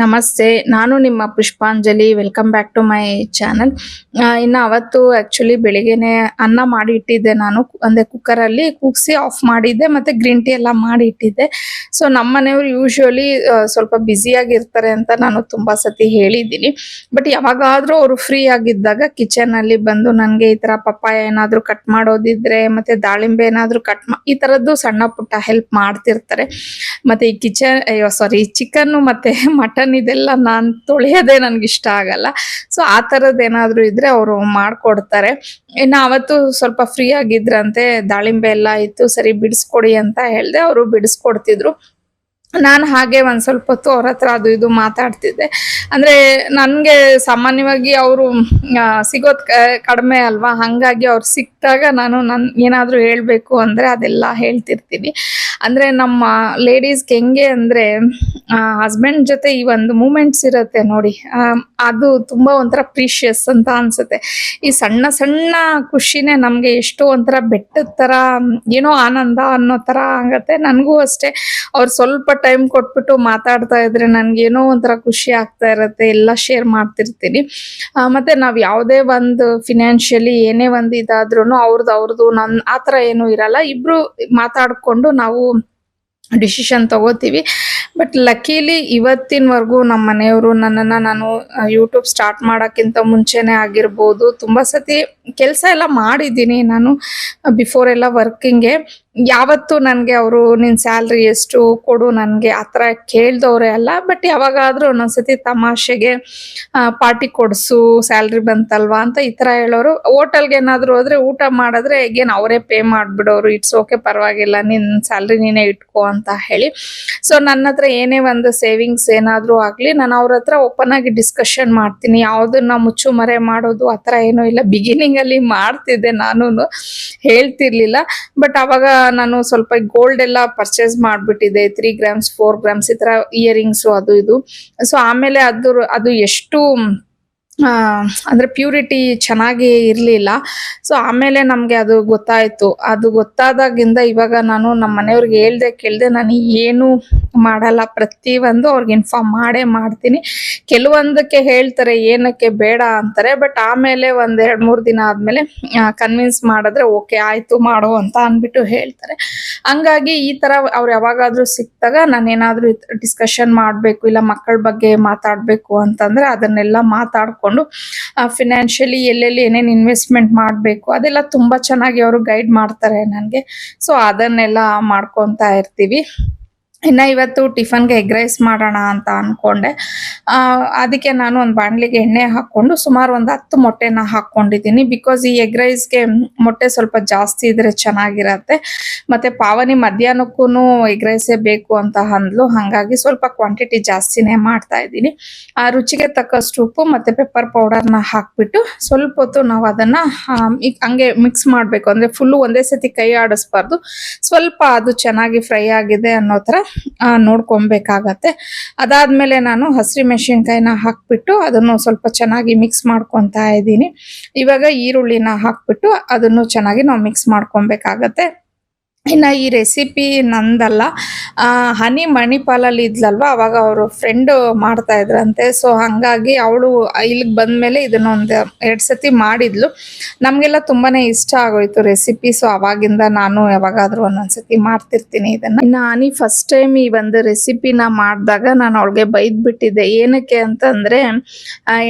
ನಮಸ್ತೆ. ನಾನು ನಿಮ್ಮ Pushpanjali. Welcome back to my channel. ಇನ್ನು ಅವತ್ತು ಆಕ್ಚುಲಿ ಬೆಳಿಗ್ಗೆನೆ ಅನ್ನ ಮಾಡಿ ಇಟ್ಟಿದ್ದೆ ನಾನು. ಅಂದ್ರೆ ಕುಕ್ಕರಲ್ಲಿ ಕೂಗಿಸಿ ಆಫ್ ಮಾಡಿದ್ದೆ, ಮತ್ತೆ ಗ್ರೀನ್ ಟೀ ಎಲ್ಲ ಮಾಡಿ ಇಟ್ಟಿದ್ದೆ. ಸೊ ನಮ್ಮ ಮನೆಯವರು ಯೂಶುವಲಿ ಸ್ವಲ್ಪ ಬ್ಯುಸಿಯಾಗಿರ್ತಾರೆ ಅಂತ ನಾನು ತುಂಬಾ ಸತಿ ಹೇಳಿದ್ದೀನಿ. ಬಟ್ ಯಾವಾಗಾದ್ರೂ ಅವರು ಫ್ರೀ ಆಗಿದ್ದಾಗ ಕಿಚನ್ ಅಲ್ಲಿ ಬಂದು ನನಗೆ ಈ ತರ ಪಪ್ಪಾಯ ಏನಾದ್ರೂ ಕಟ್ ಮಾಡೋದಿದ್ರೆ, ಮತ್ತೆ ದಾಳಿಂಬೆ ಏನಾದ್ರೂ ಈ ತರದ್ದು ಸಣ್ಣ ಪುಟ್ಟ ಹೆಲ್ಪ್ ಮಾಡ್ತಿರ್ತಾರೆ. ಮತ್ತೆ ಈ ಚಿಕನ್ ಮತ್ತೆ ಮಟನ್ ಇದೆಲ್ಲ ನಾನ್ ತೊಳೆಯೋದೇ ನನ್ಗೆ ಇಷ್ಟ ಆಗಲ್ಲ. ಸೊ ಆ ತರದ್ ಏನಾದ್ರು ಇದ್ರೆ ಅವರು ಮಾಡ್ಕೊಡ್ತಾರೆ. ಇನ್ನು ಅವತ್ತು ಸ್ವಲ್ಪ ಫ್ರೀ ಆಗಿದ್ರಂತೆ, ದಾಳಿಂಬೆ ಎಲ್ಲ ಇತ್ತು, ಸರಿ ಬಿಡಿಸ್ಕೊಡಿ ಅಂತ ಹೇಳ್ದೆ. ಅವರು ಬಿಡಿಸ್ಕೊಡ್ತಿದ್ರು. ನಾನು ಹಾಗೆ ಒಂದ್ ಸ್ವಲ್ಪ ಹೊತ್ತು ಅವ್ರ ಹತ್ರ ಅದು ಇದು ಮಾತಾಡ್ತಿದ್ದೆ. ಅಂದ್ರೆ ನನ್ಗೆ ಸಾಮಾನ್ಯವಾಗಿ ಅವರು ಸಿಗೋದ್ ಕಡಿಮೆ ಅಲ್ವಾ, ಹಂಗಾಗಿ ಅವ್ರು ಸಿಕ್ತಾಗ ನಾನು ಏನಾದ್ರೂ ಹೇಳ್ಬೇಕು ಅಂದ್ರೆ ಅದೆಲ್ಲ ಹೇಳ್ತಿರ್ತೀನಿ. ಅಂದ್ರೆ ನಮ್ಮ ಲೇಡೀಸ್ಗೆ ಹೆಂಗೆ ಅಂದ್ರೆ ಹಸ್ಬೆಂಡ್ ಜೊತೆ ಈ ಒಂದು ಮೂಮೆಂಟ್ಸ್ ಇರತ್ತೆ ನೋಡಿ, ಅದು ತುಂಬಾ ಒಂಥರ ಪ್ರೀಶಿಯಸ್ ಅಂತ ಅನ್ಸುತ್ತೆ. ಈ ಸಣ್ಣ ಸಣ್ಣ ಖುಷಿನೇ ನಮ್ಗೆ ಎಷ್ಟೋ ಒಂಥರ ಬೆಟ್ಟದ ತರ ಏನೋ ಆನಂದ ಅನ್ನೋ ತರ ಆಗತ್ತೆ. ನನ್ಗೂ ಅಷ್ಟೇ, ಅವ್ರು ಸ್ವಲ್ಪ ಟೈಮ್ ಕೊಟ್ಬಿಟ್ಟು ಮಾತಾಡ್ತಾ ಇದ್ರೆ ನನ್ಗೆ ಏನೋ ಒಂಥರ ಖುಷಿ ಆಗ್ತಾ ಇರತ್ತೆ. ಎಲ್ಲ ಶೇರ್ ಮಾಡ್ತಿರ್ತೀನಿ. ಮತ್ತೆ ನಾವ್ ಯಾವ್ದೇ ಒಂದು ಫಿನಾನ್ಷಿಯಲಿ ಏನೇ ಒಂದು ಇದಾದ್ರೂ ಅವ್ರದ್ದು ಆತರ ಏನು ಇರಲ್ಲ. ಇಬ್ರು ಮಾತಾಡ್ಕೊಂಡು ನಾವು ಡಿಸಿಷನ್ ತಗೋತೀವಿ. ಬಟ್ ಲಕ್ಕೀಲಿ ಇವತ್ತಿನವರೆಗೂ ನಮ್ಮ ಮನೆಯವರು ನಾನು ಯೂಟ್ಯೂಬ್ ಸ್ಟಾರ್ಟ್ ಮಾಡೋಕ್ಕಿಂತ ಮುಂಚೆನೆ ಆಗಿರ್ಬೋದು, ತುಂಬಾ ಸತಿ ಕೆಲಸ ಎಲ್ಲ ಮಾಡಿದ್ದೀನಿ ನಾನು ಬಿಫೋರ್ ಎಲ್ಲ ವರ್ಕಿಂಗ್ಗೆ. ಯಾವತ್ತು ನನ್ಗೆ ಅವರು ನಿನ್ ಸ್ಯಾಲ್ರಿ ಎಷ್ಟು ಕೊಡು ನನ್ಗೆ ಆತರ ಕೇಳ್ದವ್ರೆ ಅಲ್ಲ. ಬಟ್ ಯಾವಾಗಾದ್ರೂ ಒಂದೊಂದ್ಸತಿ ತಮಾಷೆಗೆ ಪಾರ್ಟಿ ಕೊಡ್ಸು, ಸ್ಯಾಲ್ರಿ ಬಂತಲ್ವಾ ಅಂತ ಈ ತರ ಹೇಳೋರು. ಹೋಟೆಲ್ಗೆ ಏನಾದ್ರು ಹೋದ್ರೆ ಊಟ ಮಾಡಿದ್ರೆ ಅಗೇನ್ ಅವರೇ ಪೇ ಮಾಡ್ಬಿಡೋರು. ಇಟ್ಸ್ ಓಕೆ, ಪರವಾಗಿಲ್ಲ, ನಿನ್ ಸ್ಯಾಲ್ರಿ ನೀನೇ ಇಟ್ಕೋ ಅಂತ ಹೇಳಿ. ಸೊ ನನ್ನ ಹತ್ರ ಏನೇ ಒಂದು ಸೇವಿಂಗ್ಸ್ ಏನಾದ್ರೂ ಆಗ್ಲಿ, ನಾನು ಅವ್ರ ಹತ್ರ ಓಪನ್ ಆಗಿ ಡಿಸ್ಕಷನ್ ಮಾಡ್ತೀನಿ. ಯಾವ್ದನ್ನ ಮುಚ್ಚು ಮರೆ ಮಾಡೋದು ಆತರ ಏನೂ ಇಲ್ಲ. ಬಿಗಿನಿಂಗ್ ಅಲ್ಲಿ ಮಾಡ್ತಿದ್ದೆ, ನಾನು ಹೇಳ್ತಿರ್ಲಿಲ್ಲ. ಬಟ್ ಅವಾಗ ನಾನು ಸ್ವಲ್ಪ ಗೋಲ್ಡ್ ಎಲ್ಲ ಪರ್ಚೇಸ್ ಮಾಡ್ಬಿಟ್ಟಿದ್ದೆ, 3 ಗ್ರಾಮ್ಸ್ 4 ಗ್ರಾಮ್ಸ್ ಈ ತರ ಇಯರಿಂಗ್ಸ್ ಅದು ಇದು. ಸೊ ಆಮೇಲೆ ಅದು ಎಷ್ಟು ಅಂದ್ರೆ ಪ್ಯೂರಿಟಿ ಚೆನ್ನಾಗಿ ಇರ್ಲಿಲ್ಲ. ಸೊ ಆಮೇಲೆ ನಮ್ಗೆ ಅದು ಗೊತ್ತಾಯ್ತು. ಅದು ಗೊತ್ತಾದಾಗಿಂದ ಇವಾಗ ನಾನು ನಮ್ಮ ಮನೆಯವ್ರಿಗೆ ಕೇಳ್ದೆ ನಾನು ಏನು ಮಾಡಲ್ಲ, ಪ್ರತಿ ಒಂದು ಅವ್ರಿಗೆ ಇನ್ಫಾರ್ಮ್ ಮಾಡ್ತೀನಿ. ಕೆಲವೊಂದಕ್ಕೆ ಹೇಳ್ತಾರೆ ಏನಕ್ಕೆ ಬೇಡ ಅಂತಾರೆ, ಬಟ್ ಆಮೇಲೆ ಒಂದ್ 2-3 ದಿನ ಆದ್ಮೇಲೆ ಕನ್ವಿನ್ಸ್ ಮಾಡಿದ್ರೆ ಓಕೆ ಆಯ್ತು ಮಾಡು ಅಂತ ಅನ್ಬಿಟ್ಟು ಹೇಳ್ತಾರೆ. ಹಂಗಾಗಿ ಈ ತರ ಅವ್ರು ಯಾವಾಗಾದ್ರೂ ಸಿಕ್ತಾಗ ನಾನು ಏನಾದ್ರೂ ಡಿಸ್ಕಷನ್ ಮಾಡ್ಬೇಕು, ಇಲ್ಲ ಮಕ್ಕಳ ಬಗ್ಗೆ ಮಾತಾಡ್ಬೇಕು ಅಂತಂದ್ರೆ ಅದನ್ನೆಲ್ಲ ಮಾತಾಡ್ಕೊಂಡು ಫಿನಾನ್ಷಿಯಲಿ ಎಲ್ಲೆಲ್ಲಿ ಏನೇನ್ ಇನ್ವೆಸ್ಟ್ಮೆಂಟ್ ಮಾಡ್ಬೇಕು ಅದೆಲ್ಲ ತುಂಬಾ ಚೆನ್ನಾಗಿ ಅವರು ಗೈಡ್ ಮಾಡ್ತಾರೆ ನನ್ಗೆ. ಸೊ ಅದನ್ನೆಲ್ಲ ಮಾಡ್ಕೊಂತಾ ಇರ್ತೀವಿ. ಇನ್ನ ಇವತ್ತು ಟಿಫನ್ಗೆ ಎಗ್ ರೈಸ್ ಮಾಡೋಣ ಅಂತ ಅನ್ಕೊಂಡೆ. ಅದಕ್ಕೆ ನಾನು ಒಂದು ಬಾಣ್ಲಿಗೆ ಎಣ್ಣೆ ಹಾಕೊಂಡು ಸುಮಾರು ಒಂದು 10 ಮೊಟ್ಟೆನ ಹಾಕೊಂಡಿದ್ದೀನಿ. ಬಿಕಾಸ್ ಈ ಎಗ್ ರೈಸ್ಗೆ ಮೊಟ್ಟೆ ಸ್ವಲ್ಪ ಜಾಸ್ತಿ ಇದ್ರೆ ಚೆನ್ನಾಗಿರತ್ತೆ. ಮತ್ತೆ ಪಾವನಿ ಮಧ್ಯಾಹ್ನಕ್ಕೂ ಎಗ್ ರೈಸೇ ಬೇಕು ಅಂತ ಅಂದ್ಲು, ಹಂಗಾಗಿ ಸ್ವಲ್ಪ ಕ್ವಾಂಟಿಟಿ ಜಾಸ್ತಿನೇ ಮಾಡ್ತಾ ಇದ್ದೀನಿ. ರುಚಿಗೆ ತಕ್ಕಷ್ಟು ಉಪ್ಪು ಮತ್ತೆ ಪೆಪ್ಪರ್ ಪೌಡರ್ನ ಹಾಕ್ಬಿಟ್ಟು ಸ್ವಲ್ಪ ಹೊತ್ತು ನಾವು ಅದನ್ನ ಹಂಗೆ ಮಿಕ್ಸ್ ಮಾಡ್ಬೇಕು. ಅಂದ್ರೆ ಫುಲ್ಲು ಒಂದೇ ಸತಿ ಕೈ ಆಡಿಸ್ಬಾರ್ದು, ಸ್ವಲ್ಪ ಅದು ಚೆನ್ನಾಗಿ ಫ್ರೈ ಆಗಿದೆ ಅನ್ನೋ ತರ ನೋಡ್ಕೊಬೇಕಾಗತ್ತೆ. ಅದಾದ್ಮೇಲೆ ನಾನು ಹಸಿರು ಮೆಣಸಿನಕಾಯಿನ ಹಾಕ್ಬಿಟ್ಟು ಅದನ್ನು ಸ್ವಲ್ಪ ಚೆನ್ನಾಗಿ ಮಿಕ್ಸ್ ಮಾಡ್ಕೊತಾ ಇದ್ದೀನಿ. ಇವಾಗ ಈರುಳ್ಳಿನ ಹಾಕ್ಬಿಟ್ಟು ಅದನ್ನು ಚೆನ್ನಾಗಿ ನಾವು ಮಿಕ್ಸ್ ಮಾಡ್ಕೊಬೇಕಾಗತ್ತೆ. ಇನ್ನ ಈ ರೆಸಿಪಿ ನಂದಲ್ಲ, ಹನಿ ಮಣಿಪಾಲಲ್ಲಿ ಇದ್ಲಲ್ವಾ, ಅವಾಗ ಅವರು ಫ್ರೆಂಡ್ ಮಾಡ್ತಾ ಇದ್ರಂತೆ. ಸೊ ಹಂಗಾಗಿ ಅವಳು ಇಲ್ಲಿಗೆ ಬಂದ್ಮೇಲೆ ಇದನ್ನ 1-2 ಸತಿ ಮಾಡಿದ್ಲು. ನಮ್ಗೆಲ್ಲ ತುಂಬಾನೇ ಇಷ್ಟ ಆಗೋಯ್ತು ರೆಸಿಪಿ. ಸೊ ಅವಾಗಿಂದ ನಾನು ಯಾವಾಗಾದ್ರೂ ಒಂದೊಂದ್ಸತಿ ಮಾಡ್ತಿರ್ತೀನಿ ಇದನ್ನ. ಇನ್ನ ಹನಿ ಫಸ್ಟ್ ಟೈಮ್ ಈ ಒಂದು ರೆಸಿಪಿನ ಮಾಡಿದಾಗ ನಾನು ಅವಳಿಗೆ ಬೈದ್ ಬಿಟ್ಟಿದ್ದೆ. ಏನಕ್ಕೆ ಅಂತಂದ್ರೆ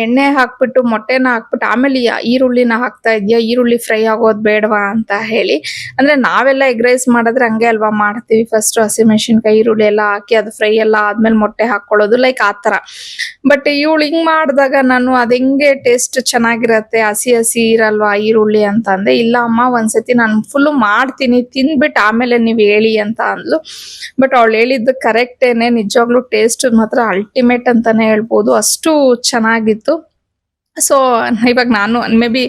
ಎಣ್ಣೆ ಹಾಕ್ಬಿಟ್ಟು ಮೊಟ್ಟೆನ ಹಾಕ್ಬಿಟ್ಟು ಆಮೇಲೆ ಈರುಳ್ಳಿನ ಹಾಕ್ತಾ ಇದ್ಯಾ, ಈರುಳ್ಳಿ ಫ್ರೈ ಆಗೋದ್ ಬೇಡವಾ ಅಂತ ಹೇಳಿ. ಅಂದ್ರೆ ನಾವೆಲ್ಲ ಎಗ್ ರೈಸ್ ಮಾಡಿದ್ರೆ ಹಂಗೆ ಅಲ್ವಾ ಮಾಡ್ತೀವಿ, ಫಸ್ಟ್ ಹಸಿಮೆಣಸಿನಕಾಯಿ ಈರುಳ್ಳಿ ಎಲ್ಲ ಹಾಕಿ ಅದು ಫ್ರೈ ಎಲ್ಲ ಆದ್ಮೇಲೆ ಮೊಟ್ಟೆ ಹಾಕೊಳ್ಳೋದು, ಲೈಕ್ ಆತರ. ಬಟ್ ಇವಳು ಹಿಂಗ್ ಮಾಡಿದಾಗ ನಾನು ಅದ್ ಹೆಂಗೆ ಟೇಸ್ಟ್ ಚೆನ್ನಾಗಿರತ್ತೆ, ಹಸಿ ಹಸಿ ಇರಲ್ವಾ ಈರುಳ್ಳಿ ಅಂತ ಅಂದೆ. ಇಲ್ಲ ಅಮ್ಮ, ಒಂದ್ಸತಿ ನಾನು ಫುಲ್ ಮಾಡ್ತೀನಿ, ತಿಂದ್ಬಿಟ್ಟು ಆಮೇಲೆ ನೀವ್ ಹೇಳಿ ಅಂತ ಅಂದ್ಲು. ಬಟ್ ಅವಳು ಹೇಳಿದ್ದು ಕರೆಕ್ಟೇನೆ, ನಿಜವಾಗ್ಲೂ ಟೇಸ್ಟ್ ಮಾತ್ರ ಅಲ್ಟಿಮೇಟ್ ಅಂತಾನೆ ಹೇಳ್ಬೋದು, ಅಷ್ಟು ಚೆನ್ನಾಗಿತ್ತು. ಸೊ ಇವಾಗ ನಾನು ಮೇ ಬಿ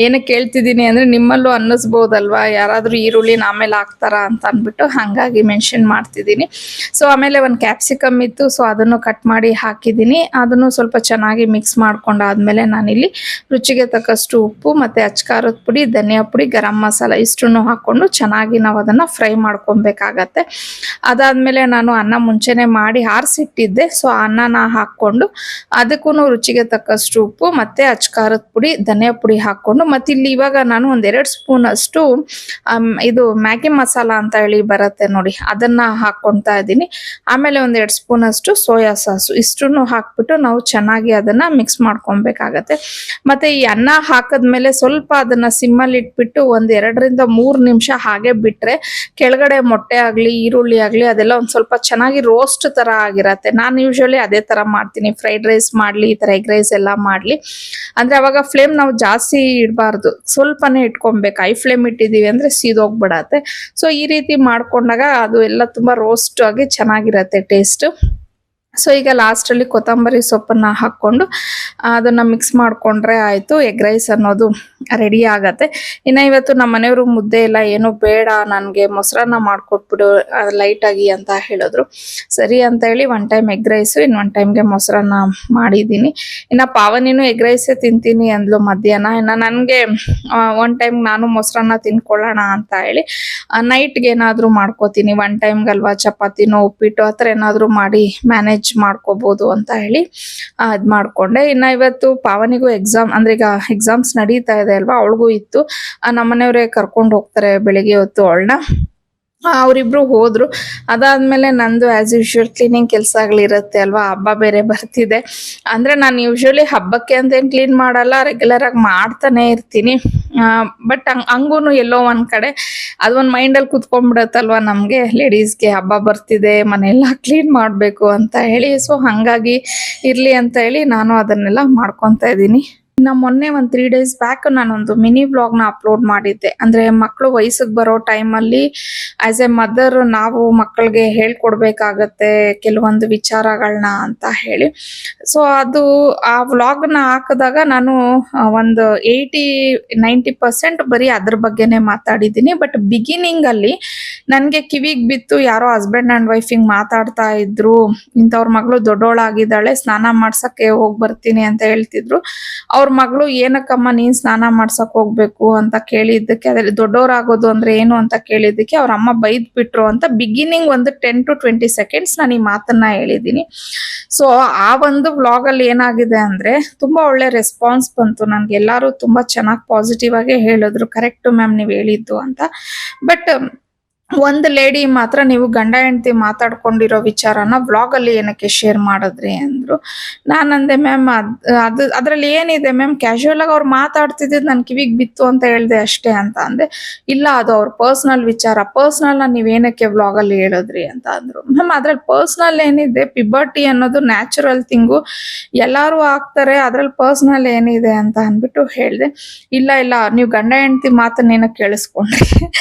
ಏನಕ್ಕೆ ಕೇಳ್ತಿದ್ದೀನಿ ಅಂದರೆ ನಿಮ್ಮಲ್ಲೂ ಅನ್ನಿಸ್ಬೋದಲ್ವಾ ಯಾರಾದರೂ ಈರುಳ್ಳಿನ ಆಮೇಲೆ ಹಾಕ್ತಾರಾ ಅಂತ ಅಂದ್ಬಿಟ್ಟು ಹಾಗಾಗಿ ಮೆನ್ಷನ್ ಮಾಡ್ತಿದ್ದೀನಿ. ಸೊ ಆಮೇಲೆ ಒಂದು ಕ್ಯಾಪ್ಸಿಕಮ್ ಇತ್ತು, ಸೊ ಅದನ್ನು ಕಟ್ ಮಾಡಿ ಹಾಕಿದ್ದೀನಿ. ಅದನ್ನು ಸ್ವಲ್ಪ ಚೆನ್ನಾಗಿ ಮಿಕ್ಸ್ ಮಾಡ್ಕೊಂಡಾದ್ಮೇಲೆ ನಾನಿಲ್ಲಿ ರುಚಿಗೆ ತಕ್ಕಷ್ಟು ಉಪ್ಪು ಮತ್ತು ಅಚ್ಕಾರದ ಪುಡಿ, ಧನಿಯಾ ಪುಡಿ, ಗರಂ ಮಸಾಲ ಇಷ್ಟನ್ನು ಹಾಕ್ಕೊಂಡು ಚೆನ್ನಾಗಿ ನಾವು ಅದನ್ನು ಫ್ರೈ ಮಾಡ್ಕೊಬೇಕಾಗತ್ತೆ. ಅದಾದಮೇಲೆ ನಾನು ಅನ್ನ ಮುಂಚೆನೇ ಮಾಡಿ ಆರಿಸಿಟ್ಟಿದ್ದೆ. ಸೊ ಅನ್ನನ ಹಾಕ್ಕೊಂಡು ಅದಕ್ಕೂ ರುಚಿಗೆ ತಕ್ಕಷ್ಟು ಉಪ್ಪು ಮತ್ತು ಅಚ್ಕಾರದ ಪುಡಿ, ಧನಿಯಾ ಪುಡಿ ಹಾಕ್ಕೊಂಡು ಮತ್ತು ಇಲ್ಲಿ ಇವಾಗ ನಾನು ಒಂದು 2 ಸ್ಪೂನ್ ಅಷ್ಟು ಇದು ಮ್ಯಾಗಿ ಮಸಾಲ ಅಂತ ಹೇಳಿ ಬರುತ್ತೆ ನೋಡಿ, ಅದನ್ನು ಹಾಕ್ಕೊತಾ ಇದ್ದೀನಿ. ಆಮೇಲೆ ಒಂದು 2 ಸ್ಪೂನ್ ಅಷ್ಟು ಸೋಯಾ ಸಾಸು ಇಷ್ಟನ್ನು ಹಾಕ್ಬಿಟ್ಟು ನಾವು ಚೆನ್ನಾಗಿ ಅದನ್ನು ಮಿಕ್ಸ್ ಮಾಡ್ಕೊಬೇಕಾಗತ್ತೆ. ಮತ್ತು ಈ ಅನ್ನ ಹಾಕಿದ್ಮೇಲೆ ಸ್ವಲ್ಪ ಅದನ್ನು ಸಿಮ್ಮಲ್ಲಿ ಇಟ್ಬಿಟ್ಟು ಒಂದು 2ರಿಂದ 3 ನಿಮಿಷ ಹಾಗೆ ಬಿಟ್ಟರೆ ಕೆಳಗಡೆ ಮೊಟ್ಟೆ ಆಗಲಿ ಈರುಳ್ಳಿ ಆಗಲಿ ಅದೆಲ್ಲ ಒಂದು ಸ್ವಲ್ಪ ಚೆನ್ನಾಗಿ ರೋಸ್ಟ್ ಥರ ಆಗಿರತ್ತೆ. ನಾನು ಯೂಶ್ವಲಿ ಅದೇ ಥರ ಮಾಡ್ತೀನಿ, ಫ್ರೈಡ್ ರೈಸ್ ಮಾಡಲಿ ಈ ಥರ ಎಗ್ ರೈಸ್ ಎಲ್ಲ ಮಾಡಲಿ. ಅಂದರೆ ಅವಾಗ ಫ್ಲೇಮ್ ನಾವು ಜಾಸ್ತಿ ಇಡಬಾರ್ದು, ಸ್ವಲ್ಪನೇ ಇಟ್ಕೊಬೇಕು. ಹೈ ಫ್ಲೇಮ್ ಇಟ್ಟಿದ್ದೀವಿ ಅಂದರೆ ಸೀದೋಗ್ಬಿಡತ್ತೆ. ಸೊ ಈ ರೀತಿ ಮಾಡ್ಕೊಂಡಾಗ ಅದು ಎಲ್ಲ ತುಂಬ ರೋಸ್ಟ್ ಆಗಿ ಚೆನ್ನಾಗಿರತ್ತೆ ಟೇಸ್ಟ್. ಸೊ ಈಗ ಲಾಸ್ಟಲ್ಲಿ ಕೊತ್ತಂಬರಿ ಸೊಪ್ಪನ್ನು ಹಾಕ್ಕೊಂಡು ಅದನ್ನು ಮಿಕ್ಸ್ ಮಾಡಿಕೊಂಡ್ರೆ ಆಯಿತು, ಎಗ್ ರೈಸ್ ಅನ್ನೋದು ರೆಡಿ ಆಗತ್ತೆ. ಇನ್ನು ಇವತ್ತು ನಮ್ಮ ಮನೆಯವರು ಮುದ್ದೆ ಎಲ್ಲ ಏನೂ ಬೇಡ, ನನಗೆ ಮೊಸರನ್ನ ಮಾಡಿಕೊಟ್ಬಿಡು ಲೈಟಾಗಿ ಅಂತ ಹೇಳಿದ್ರು. ಸರಿ ಅಂತ ಹೇಳಿ 1 ಟೈಮ್ ಎಗ್ ರೈಸು, ಇನ್ನು 1 ಟೈಮ್ಗೆ ಮೊಸರನ್ನ ಮಾಡಿದ್ದೀನಿ. ಇನ್ನು ಪಾವನಿನೂ ಎಗ್ ರೈಸೇ ತಿಂತೀನಿ ಅಂದ್ಲು ಮಧ್ಯಾಹ್ನ. ಇನ್ನು ನನಗೆ 1 ಟೈಮ್ ನಾನು ಮೊಸರನ್ನ ತಿನ್ಕೊಳ್ಳೋಣ ಅಂತ ಹೇಳಿ ನೈಟ್ಗೆ ಏನಾದರೂ ಮಾಡ್ಕೋತೀನಿ. 1 ಟೈಮ್ಗಲ್ವಾ ಚಪಾತಿನೋ ಉಪ್ಪಿಟ್ಟು ಆ ಥರ ಏನಾದರೂ ಮಾಡಿ ಮ್ಯಾನೇಜ್ ಮಾಡ್ಕೋಬಹುದು ಅಂತ ಹೇಳಿ ಅದ್ ಮಾಡ್ಕೊಂಡೆ. ಇನ್ನ ಇವತ್ತು ಪಾವನಿಗೂ ಎಕ್ಸಾಮ್, ಅಂದ್ರೆ ಈಗ ಎಕ್ಸಾಮ್ಸ್ ನಡೀತಾ ಇದೆ ಅಲ್ವಾ, ಅವಳಿಗೂ ಇತ್ತು. ನಮ್ಮನೆಯವರೇ ಕರ್ಕೊಂಡು ಹೋಗ್ತಾರೆ ಬೆಳಿಗ್ಗೆ ಹೊತ್ತು ಅವಳನ್ನ. ಅವರಿಬ್ರು ಹೋದ್ರು. ಅದಾದ್ಮೇಲೆ ನಂದು ಆಸ್ ಯೂಶುವಲ್ ಕ್ಲೀನಿಂಗ್ ಕೆಲಸಗಳಿರುತ್ತೆ ಅಲ್ವಾ, ಹಬ್ಬ ಬೇರೆ ಬರ್ತಿದೆ. ಅಂದ್ರೆ ನಾನು ಯೂಶುವಲಿ ಹಬ್ಬಕ್ಕೆ ಅಂತ ಏನ್ ಕ್ಲೀನ್ ಮಾಡಲ್ಲ, ರೆಗ್ಯುಲರ್ ಆಗಿ ಮಾಡ್ತಾನೆ ಇರ್ತೀನಿ. ಬಟ್ ಹಂಗೂನು ಎಲ್ಲೋ ಒಂದ್ ಕಡೆ ಅದೊಂದು ಮೈಂಡಲ್ಲಿ ಕುತ್ಕೊಂಡ್ಬಿಡತ್ತಲ್ವಾ ನಮ್ಗೆ, ಲೇಡೀಸ್ಗೆ ಹಬ್ಬ ಬರ್ತಿದೆ ಮನೆಯೆಲ್ಲ ಕ್ಲೀನ್ ಮಾಡ್ಬೇಕು ಅಂತ ಹೇಳಿ. ಸೊ ಹಂಗಾಗಿ ಇರ್ಲಿ ಅಂತ ಹೇಳಿ ನಾನು ಅದನ್ನೆಲ್ಲ ಮಾಡ್ಕೊತಾ ಇದ್ದೀನಿ. ಇನ್ನು ಮೊನ್ನೆ ಒಂದು 3 ಡೇಸ್ ಬ್ಯಾಕ್ ನಾನೊಂದು ಮಿನಿ ವ್ಲಾಗ್ನ ಅಪ್ಲೋಡ್ ಮಾಡಿದ್ದೆ. ಅಂದರೆ ಮಕ್ಕಳು ವಯಸ್ಸಿಗೆ ಬರೋ ಟೈಮಲ್ಲಿ ಆ್ಯಸ್ ಎ ಮದರ್ ನಾವು ಮಕ್ಕಳಿಗೆ ಹೇಳ್ಕೊಡ್ಬೇಕಾಗತ್ತೆ ಕೆಲವೊಂದು ವಿಚಾರಗಳನ್ನ ಅಂತ ಹೇಳಿ. ಸೊ ಅದು ಆ ವ್ಲಾಗ್ನ ಹಾಕಿದಾಗ ನಾನು ಒಂದು 80-90% ಬರೀ ಅದ್ರ ಬಗ್ಗೆನೇ ಮಾತಾಡಿದ್ದೀನಿ. ಬಟ್ ಬಿಗಿನಿಂಗಲ್ಲಿ ನನಗೆ ಕಿವಿಗೆ ಬಿತ್ತು, ಯಾರೋ ಹಸ್ಬೆಂಡ್ ಆ್ಯಂಡ್ ವೈಫ್ ಹಿಂಗೆ ಮಾತಾಡ್ತಾ ಇದ್ರು, ಇಂಥವ್ರ ಮಗಳು ದೊಡ್ಡೋಳಾಗಿದ್ದಾಳೆ ಸ್ನಾನ ಮಾಡ್ಸಕ್ಕೆ ಹೋಗಿ ಬರ್ತೀನಿ ಅಂತ ಹೇಳ್ತಿದ್ರು. ಅವ್ರ ಮಗಳು ಏನಕ್ಕಮ್ಮ ನೀನ್ ಸ್ನಾನ ಮಾಡ್ಸಕ್ ಹೋಗ್ಬೇಕು ಅಂತ ಕೇಳಿದ್ದಕ್ಕೆ, ಅದ್ರಲ್ಲಿ ದೊಡ್ಡವರಾಗೋದು ಅಂದ್ರೆ ಏನು ಅಂತ ಕೇಳಿದ್ದಕ್ಕೆ ಅವ್ರ ಅಮ್ಮ ಬೈದ್ ಬಿಟ್ರು ಅಂತ ಬಿಗಿನಿಂಗ್ ಒಂದು 10 to 20 seconds ನಾನು ಈ ಮಾತನ್ನ ಹೇಳಿದ್ದೀನಿ. ಸೊ ಆ ಒಂದು ವ್ಲಾಗ್ ಅಲ್ಲಿ ಏನಾಗಿದೆ ಅಂದ್ರೆ ತುಂಬಾ ಒಳ್ಳೆ ರೆಸ್ಪಾನ್ಸ್ ಬಂತು ನನ್ಗೆ. ಎಲ್ಲಾರು ತುಂಬಾ ಚೆನ್ನಾಗಿ ಪಾಸಿಟಿವ್ ಆಗಿ ಹೇಳಿದ್ರು, ಕರೆಕ್ಟ್ ಮ್ಯಾಮ್ ನೀವ್ ಹೇಳಿದ್ದು ಅಂತ. ಬಟ್ ಒಂದು ಲೇಡಿ ಮಾತ್ರ ನೀವು ಗಂಡ ಹೆಂಡತಿ ಮಾತಾಡ್ಕೊಂಡಿರೋ ವಿಚಾರನ ವ್ಲಾಗ್ ಅಲ್ಲಿ ಏನಕ್ಕೆ ಶೇರ್ ಮಾಡಿದ್ರಿ ಅಂದ್ರು. ನಾನಂದೆ ಮ್ಯಾಮ್ ಅದ್ರಲ್ಲಿ ಏನಿದೆ ಮ್ಯಾಮ್, ಕ್ಯಾಶುವಲ್ ಆಗಿ ಅವ್ರು ಮಾತಾಡ್ತಿದ್ದು ನನ್ ಕಿವಿಗೆ ಬಿತ್ತು ಅಂತ ಹೇಳ್ದೆ ಅಷ್ಟೇ ಅಂತ ಅಂದೆ. ಇಲ್ಲ ಅದು ಅವ್ರ ಪರ್ಸನಲ್ ವಿಚಾರ, ಪರ್ಸನಲ್ ನೀವೇನಕ್ಕೆ ವ್ಲಾಗ್ ಅಲ್ಲಿ ಹೇಳಿದ್ರಿ ಅಂತ ಅಂದ್ರು. ಮ್ಯಾಮ್ ಅದ್ರಲ್ಲಿ ಪರ್ಸನಲ್ ಏನಿದೆ, ಪಿಬರ್ಟಿ ಅನ್ನೋದು ನ್ಯಾಚುರಲ್ ಥಿಂಗು, ಎಲ್ಲಾರು ಆಗ್ತಾರೆ, ಅದ್ರಲ್ಲಿ ಪರ್ಸನಲ್ ಏನಿದೆ ಅಂತ ಅಂದ್ಬಿಟ್ಟು ಹೇಳ್ದೆ. ಇಲ್ಲ ನೀವು ಗಂಡ ಹೆಂಡತಿ ಮಾತನ್ನೇನೋ ಕೇಳಿಸ್ಕೊಂಡ್ರಿ.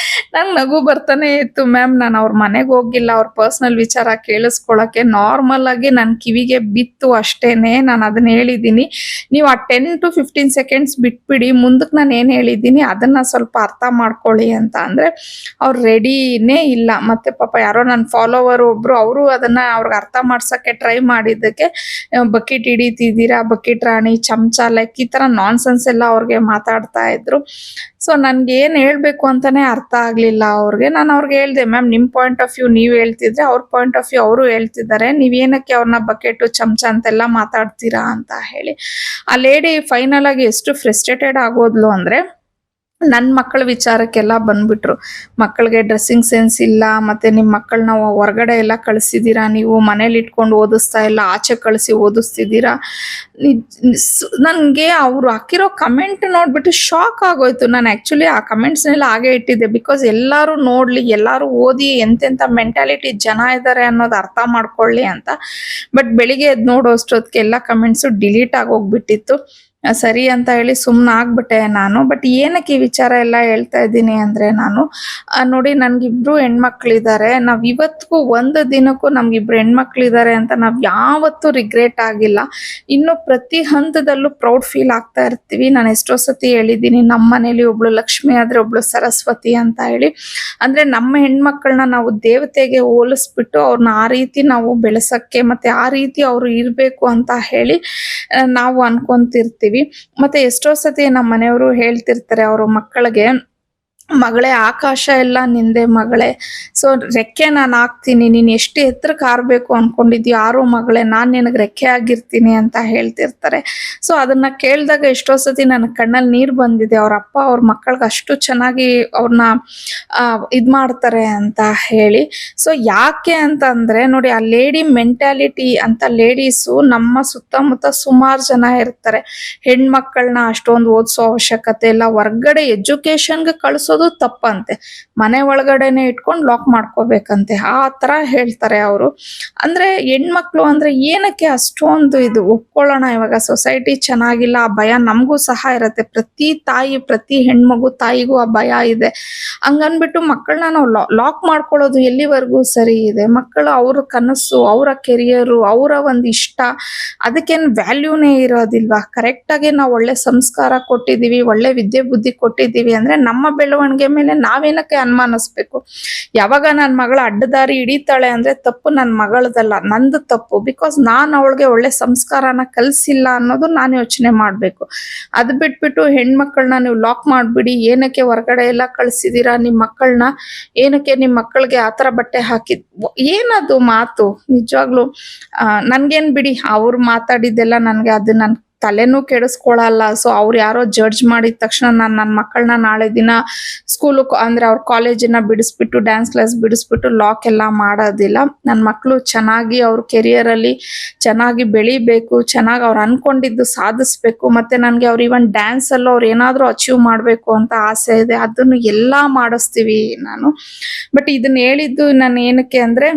ನಂಗೆ ನಗು ಬರ್ತಾನೆ ಇತ್ತು. ಮ್ಯಾಮ್ ನಾನು ಅವ್ರ ಮನೆಗೆ ಹೋಗಿಲ್ಲ, ಅವ್ರ ಪರ್ಸನಲ್ ವಿಚಾರ ಕೇಳಿಸ್ಕೊಳಕ್ಕೆ, ನಾರ್ಮಲ್ ಆಗಿ ನನ್ನ ಕಿವಿಗೆ ಬಿತ್ತು ಅಷ್ಟೇನೆ, ನಾನು ಅದನ್ನ ಹೇಳಿದ್ದೀನಿ. ನೀವು ಆ 10 to 15 seconds ಬಿಟ್ಬಿಡಿ, ಮುಂದಕ್ಕೆ ನಾನು ಏನು ಹೇಳಿದ್ದೀನಿ ಅದನ್ನ ಸ್ವಲ್ಪ ಅರ್ಥ ಮಾಡ್ಕೊಳ್ಳಿ ಅಂತ ಅಂದ್ರೆ ಅವ್ರು ರೆಡಿನೇ ಇಲ್ಲ. ಮತ್ತೆ ಪಾಪ ಯಾರೋ ನನ್ನ ಫಾಲೋವರ್ ಒಬ್ರು, ಅವರು ಅದನ್ನ ಅವ್ರಿಗೆ ಅರ್ಥ ಮಾಡ್ಸಕ್ಕೆ ಟ್ರೈ ಮಾಡಿದ್ದಕ್ಕೆ ಬಕೆಟ್ ಹಿಡಿತಿದ್ದೀರಾ, ಬಕೆಟ್ ರಾಣಿ, ಚಮಚ, ಲೈಕ್ ಈ ತರ ನಾನ್ಸೆನ್ಸ್ ಎಲ್ಲ ಅವ್ರಿಗೆ ಮಾತಾಡ್ತಾ ಇದ್ರು. ಸೊ ನನ್ಗೆ ಏನ್ ಹೇಳ್ಬೇಕು ಅಂತಾನೆ ಅರ್ಥ ಆಗ್ಲಿಲ್ಲ ಅವ್ರಿಗೆ. ನಾನು ಅವ್ರಿಗೆ ಹೇಳ್ದೆ, ಮ್ಯಾಮ್ ನಿಮ್ ಪಾಯಿಂಟ್ ಆಫ್ ವ್ಯೂ ನೀವ್ ಹೇಳ್ತಿದ್ರೆ, ಅವ್ರ ಪಾಯಿಂಟ್ ಆಫ್ ವ್ಯೂ ಅವರು ಹೇಳ್ತಿದ್ದಾರೆ, ನೀವೇನಕ್ಕೆ ಅವ್ರನ್ನ ಬಕೆಟ್ ಚಮಚ ಅಂತೆಲ್ಲ ಮಾತಾಡ್ತೀರಾ ಅಂತ ಹೇಳಿ. ಆ ಲೇಡಿ ಫೈನಲ್ ಆಗಿ ಎಷ್ಟು ಫ್ರಸ್ಟ್ರೇಟೆಡ್ ಆಗೋದ್ಲು ಅಂದ್ರೆ, ನನ್ನ ಮಕ್ಕಳ ವಿಚಾರಕ್ಕೆಲ್ಲ ಬಂದ್ಬಿಟ್ರು. ಮಕ್ಕಳಿಗೆ ಡ್ರೆಸ್ಸಿಂಗ್ ಸೆನ್ಸ್ ಇಲ್ಲ, ಮತ್ತೆ ನಿಮ್ಮ ಮಕ್ಕಳನ್ನ ಹೊರಗಡೆ ಎಲ್ಲ ಕಳಿಸಿದ್ದೀರಾ, ನೀವು ಮನೇಲಿ ಇಟ್ಕೊಂಡು ಓದಿಸ್ತಾ ಇಲ್ಲ, ಆಚೆ ಕಳಿಸಿ ಓದಿಸ್ತಿದ್ದೀರಾ. ನನಗೆ ಅವರು ಹಾಕಿರೋ ಕಮೆಂಟ್ ನೋಡ್ಬಿಟ್ಟು ಶಾಕ್ ಆಗೋಯ್ತು. ನಾನು ಆ್ಯಕ್ಚುಲಿ ಆ ಕಮೆಂಟ್ಸ್ನೆಲ್ಲ ಹಾಗೆ ಇಟ್ಟಿದ್ದೆ, ಬಿಕಾಸ್ ಎಲ್ಲರೂ ನೋಡಲಿ, ಎಲ್ಲರೂ ಓದಿ ಎಂತೆಂಥ ಮೆಂಟಾಲಿಟಿ ಜನ ಇದ್ದಾರೆ ಅನ್ನೋದು ಅರ್ಥ ಮಾಡ್ಕೊಳ್ಳಿ ಅಂತ. ಬಟ್ ಬೆಳಿಗ್ಗೆ ಎದ್ದು ನೋಡೋ ಅಷ್ಟೊತ್ತಿಗೆ ಎಲ್ಲ ಕಮೆಂಟ್ಸು ಡಿಲೀಟ್ ಆಗೋಗ್ಬಿಟ್ಟಿತ್ತು. ಸರಿ ಅಂತ ಹೇಳಿ ಸುಮ್ನಾಗ್ಬಿಟ್ಟೆ ನಾನು. ಬಟ್ ಏನಕ್ಕೆ ಈ ವಿಚಾರ ಎಲ್ಲ ಹೇಳ್ತಾ ಇದ್ದೀನಿ ಅಂದ್ರೆ ನಾನು ನೋಡಿ ನನ್ಗಿಬ್ರು ಹೆಣ್ಮಕ್ಳಿದಾರೆ. ನಾವ್ ಇವತ್ತಿಗೂ ಒಂದು ದಿನಕ್ಕೂ ನಮ್ಗಿಬ್ರು ಹೆಣ್ಮಕ್ಳಿದಾರೆ ಅಂತ ನಾವ್ ಯಾವತ್ತೂ ರಿಗ್ರೆಟ್ ಆಗಿಲ್ಲ. ಇನ್ನು ಪ್ರತಿ ಹಂತದಲ್ಲೂ ಪ್ರೌಡ್ ಫೀಲ್ ಆಗ್ತಾ ಇರ್ತೀವಿ. ನಾನು ಎಷ್ಟೋ ಸತಿ ಹೇಳಿದ್ದೀನಿ ನಮ್ಮ ಮನೇಲಿ ಒಬ್ಳು ಲಕ್ಷ್ಮಿ ಆದ್ರೆ ಒಬ್ಳು ಸರಸ್ವತಿ ಅಂತ ಹೇಳಿ. ಅಂದ್ರೆ ನಮ್ಮ ಹೆಣ್ಮಕ್ಳನ್ನ ನಾವು ದೇವತೆಗೆ ಹೋಲಿಸ್ಬಿಟ್ಟು ಅವ್ರನ್ನ ಆ ರೀತಿ ನಾವು ಬೆಳೆಸಕ್ಕೆ ಮತ್ತೆ ಆ ರೀತಿ ಅವ್ರು ಇರ್ಬೇಕು ಅಂತ ಹೇಳಿ ನಾವು ಅನ್ಕೊಂತಿರ್ತೀವಿ. ಮತ್ತೆ ಎಷ್ಟೋ ಸತಿ ನಮ್ಮ ಮನೆಯವರು ಹೇಳ್ತಿರ್ತಾರೆ ಅವ್ರ ಮಕ್ಕಳಿಗೆ, ಮಗಳೇ ಆಕಾಶ ಎಲ್ಲ ನಿಂದೆ ಮಗಳೇ, ಸೊ ರೆಕ್ಕೆ ನಾನು ಹಾಕ್ತೀನಿ, ನೀನ್ ಎಷ್ಟು ಎತ್ತರಕ್ಕೆ ಹಾರ್ಬೇಕು ಅನ್ಕೊಂಡಿದ್ಯೋ ಯಾರೋ ಮಗಳೇ, ನಾನ್ ನಿನಗೆ ರೆಕ್ಕೆ ಆಗಿರ್ತೀನಿ ಅಂತ ಹೇಳ್ತಿರ್ತಾರೆ. ಸೊ ಅದನ್ನ ಕೇಳಿದಾಗ ಎಷ್ಟೋ ಸತಿ ನನ್ನ ಕಣ್ಣಲ್ಲಿ ನೀರ್ ಬಂದಿದೆ. ಅವ್ರ ಅಪ್ಪ ಅವ್ರ ಮಕ್ಕಳಿಗೆ ಅಷ್ಟು ಚೆನ್ನಾಗಿ ಅವ್ರನ್ನ ಇದ್ ಮಾಡ್ತಾರೆ ಅಂತ ಹೇಳಿ. ಸೊ ಯಾಕೆ ಅಂತ ಅಂದ್ರೆ ನೋಡಿ, ಆ ಲೇಡಿ ಮೆಂಟಾಲಿಟಿ ಅಂತ ಲೇಡೀಸು ನಮ್ಮ ಸುತ್ತಮುತ್ತ ಸುಮಾರು ಜನ ಇರ್ತಾರೆ. ಹೆಣ್ಮಕ್ಳನ್ನ ಅಷ್ಟೊಂದು ಓದಿಸೋ ಅವಶ್ಯಕತೆ ಇಲ್ಲ, ಹೊರ್ಗಡೆ ಎಜುಕೇಶನ್ಗೆ ಕಳ್ಸೋದು ತಪ್ಪಂತೆ, ಮನೆ ಒಳಗಡೆನೆ ಇಟ್ಕೊಂಡು ಲಾಕ್ ಮಾಡ್ಕೋಬೇಕಂತೆ, ಆ ತರ ಹೇಳ್ತಾರೆ ಅವರು. ಅಂದ್ರೆ ಹೆಣ್ಮಕ್ಳು ಅಂದ್ರೆ ಏನಕ್ಕೆ ಅಷ್ಟೊಂದು ಇದು ಒಪ್ಕೊಳ್ಳೋಣ. ಇವಾಗ ಸೊಸೈಟಿ ಚೆನ್ನಾಗಿಲ್ಲ, ಆ ಭಯ ನಮಗೂ ಸಹ ಇರತ್ತೆ. ಪ್ರತಿ ತಾಯಿ ಪ್ರತಿ ಹೆಣ್ಮಗು ತಾಯಿಗೂ ಆ ಭಯ ಇದೆ. ಹಂಗನ್ಬಿಟ್ಟು ಮಕ್ಕಳನ್ನ ನಾವು ಲಾಕ್ ಮಾಡ್ಕೊಳ್ಳೋದು ಎಲ್ಲಿವರೆಗೂ ಸರಿ ಇದೆ? ಮಕ್ಕಳು ಅವ್ರ ಕನಸು, ಅವರ ಕೆರಿಯರು, ಅವರ ಒಂದು ಇಷ್ಟ, ಅದಕ್ಕೇನು ವ್ಯಾಲ್ಯೂನೇ ಇರೋದಿಲ್ವಾ? ಕರೆಕ್ಟ್ ಆಗಿ ನಾವು ಒಳ್ಳೆ ಸಂಸ್ಕಾರ ಕೊಟ್ಟಿದೀವಿ, ಒಳ್ಳೆ ವಿದ್ಯೆ ಬುದ್ಧಿ ಕೊಟ್ಟಿದ್ದೀವಿ ಅಂದ್ರೆ ನಮ್ಮ ಬೆಳವಣಿಗೆ ಮೇಲೆ ನಾವೇನಕ್ಕೆ ಅನುಮಾನಿಸ್ಬೇಕು? ಯಾವಾಗ ನನ್ನ ಮಗಳು ಅಡ್ಡದಾರಿ ಹಿಡಿತಾಳೆ ಅಂದ್ರೆ ತಪ್ಪು ನನ್ನ ಮಗಳದಲ್ಲ, ನಂದು ತಪ್ಪು. ಬಿಕಾಸ್ ನಾನು ಅವಳಿಗೆ ಒಳ್ಳೆ ಸಂಸ್ಕಾರನ ಕಲಿಸಿಲ್ಲ ಅನ್ನೋದು ನಾನು ಯೋಚನೆ ಮಾಡ್ಬೇಕು. ಅದ್ ಬಿಟ್ಬಿಟ್ಟು ಹೆಣ್ಮಕ್ಳನ್ನ ನೀವು ಲಾಕ್ ಮಾಡ್ಬಿಡಿ, ಏನಕ್ಕೆ ಹೊರಗಡೆ ಎಲ್ಲ ಕಳ್ಸಿದೀರಾ ನಿಮ್ ಮಕ್ಕಳನ್ನ, ಏನಕ್ಕೆ ನಿಮ್ ಮಕ್ಕಳಿಗೆ ಆತರ ಬಟ್ಟೆ ಹಾಕಿದ್, ಏನದು ಮಾತು? ನಿಜವಾಗ್ಲು ನನ್ಗೇನ್ ಬಿಡಿ, ಅವ್ರು ಮಾತಾಡಿದ್ದೆಲ್ಲ ನನ್ಗೆ ಅದು ನನ್ ತಲೆನೂ ಕೆಡಿಸ್ಕೊಳಲ್ಲ. ಸೊ ಅವ್ರು ಯಾರೋ ಜಡ್ಜ್ ಮಾಡಿದ ತಕ್ಷಣ ನಾನು ನನ್ನ ಮಕ್ಕಳನ್ನ ನಾಳೆ ದಿನ ಸ್ಕೂಲು ಅಂದ್ರೆ ಅವ್ರ ಕಾಲೇಜನ್ನ ಬಿಡಿಸ್ಬಿಟ್ಟು ಡ್ಯಾನ್ಸ್ ಕ್ಲಾಸ್ ಬಿಡಿಸ್ಬಿಟ್ಟು ಲಾಕ್ ಎಲ್ಲ ಮಾಡೋದಿಲ್ಲ. ನನ್ನ ಮಕ್ಕಳು ಚೆನ್ನಾಗಿ ಅವ್ರ ಕೆರಿಯರ್ ಅಲ್ಲಿ ಚೆನ್ನಾಗಿ ಬೆಳಿಬೇಕು, ಚೆನ್ನಾಗಿ ಅವ್ರು ಅನ್ಕೊಂಡಿದ್ದು ಸಾಧಿಸ್ಬೇಕು. ಮತ್ತೆ ನನ್ಗೆ ಅವ್ರು ಇವನ್ ಡ್ಯಾನ್ಸ್ ಅಲ್ಲೂ ಅವ್ರು ಏನಾದ್ರು ಅಚೀವ್ ಮಾಡ್ಬೇಕು ಅಂತ ಆಸೆ ಇದೆ, ಅದನ್ನು ಎಲ್ಲಾ ಮಾಡಿಸ್ತೀವಿ ನಾನು. ಬಟ್ ಇದನ್ನ ಹೇಳಿದ್ದು ನಾನು ಏನಕ್ಕೆ ಅಂದ್ರೆ,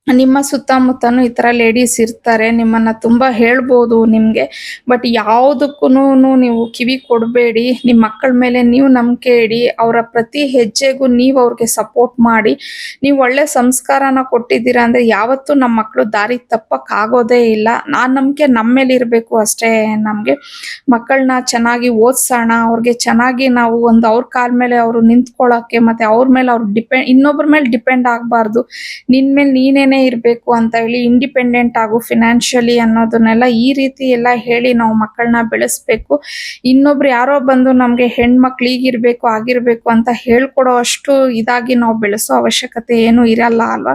ನಿಮ್ಮ ಸುತ್ತಮುತ್ತನು ಈ ತರ ಲೇಡೀಸ್ ಇರ್ತಾರೆ, ನಿಮ್ಮನ್ನ ತುಂಬಾ ಹೇಳ್ಬೋದು ನಿಮ್ಗೆ. ಬಟ್ ಯಾವುದಕ್ಕೂನು ನೀವು ಕಿವಿ ಕೊಡಬೇಡಿ. ನಿಮ್ಮ ಮಕ್ಕಳ ಮೇಲೆ ನೀವು ನಂಬಿಕೆ ಇಡಿ, ಅವರ ಪ್ರತಿ ಹೆಜ್ಜೆಗೂ ನೀವು ಅವ್ರಿಗೆ ಸಪೋರ್ಟ್ ಮಾಡಿ. ನೀವು ಒಳ್ಳೆ ಸಂಸ್ಕಾರನ ಕೊಟ್ಟಿದ್ದೀರಾ ಅಂದ್ರೆ ಯಾವತ್ತೂ ನಮ್ಮ ಮಕ್ಕಳು ದಾರಿ ತಪ್ಪಕ್ ಆಗೋದೇ ಇಲ್ಲ. ಆ ನಂಬಿಕೆ ನಮ್ಮ ಮೇಲೆ ಇರಬೇಕು ಅಷ್ಟೇ. ನಮ್ಗೆ ಮಕ್ಕಳನ್ನ ಚೆನ್ನಾಗಿ ಓದ್ಸೋಣ, ಅವ್ರಿಗೆ ಚೆನ್ನಾಗಿ ನಾವು ಒಂದು ಅವ್ರ ಕಾಲ ಮೇಲೆ ಅವರು ನಿಂತ್ಕೊಳ್ಳೋಕೆ, ಮತ್ತೆ ಅವ್ರ ಮೇಲೆ ಅವ್ರು ಇನ್ನೊಬ್ಬರ ಮೇಲೆ ಡಿಪೆಂಡ್ ಆಗಬಾರ್ದು. ನಿನ್ ಮೇಲೆ ನೀನೇನೆ ಇರ್ಬೇಕು ಅಂತ ಹೇಳಿ ಇಂಡಿಪೆಂಡೆಂಟ್ ಆಗು ಫಿನಾನ್ಷಿಯಲಿ ಅನ್ನೋದನ್ನೆಲ್ಲ ಈ ರೀತಿ ಎಲ್ಲ ಹೇಳಿ ನಾವು ಮಕ್ಕಳನ್ನ ಬೆಳೆಸ್ಬೇಕು. ಇನ್ನೊಬ್ರು ಯಾರೋ ಬಂದು ನಮ್ಗೆ ಹೆಣ್ಮಕ್ಳು ಈಗಿರ್ಬೇಕು ಆಗಿರ್ಬೇಕು ಅಂತ ಹೇಳ್ಕೊಡೋ ಅಷ್ಟು ಇದಾಗಿ ನಾವು ಬೆಳೆಸೋ ಅವಶ್ಯಕತೆ ಏನು ಇರಲ್ಲ ಅಲ್ವಾ?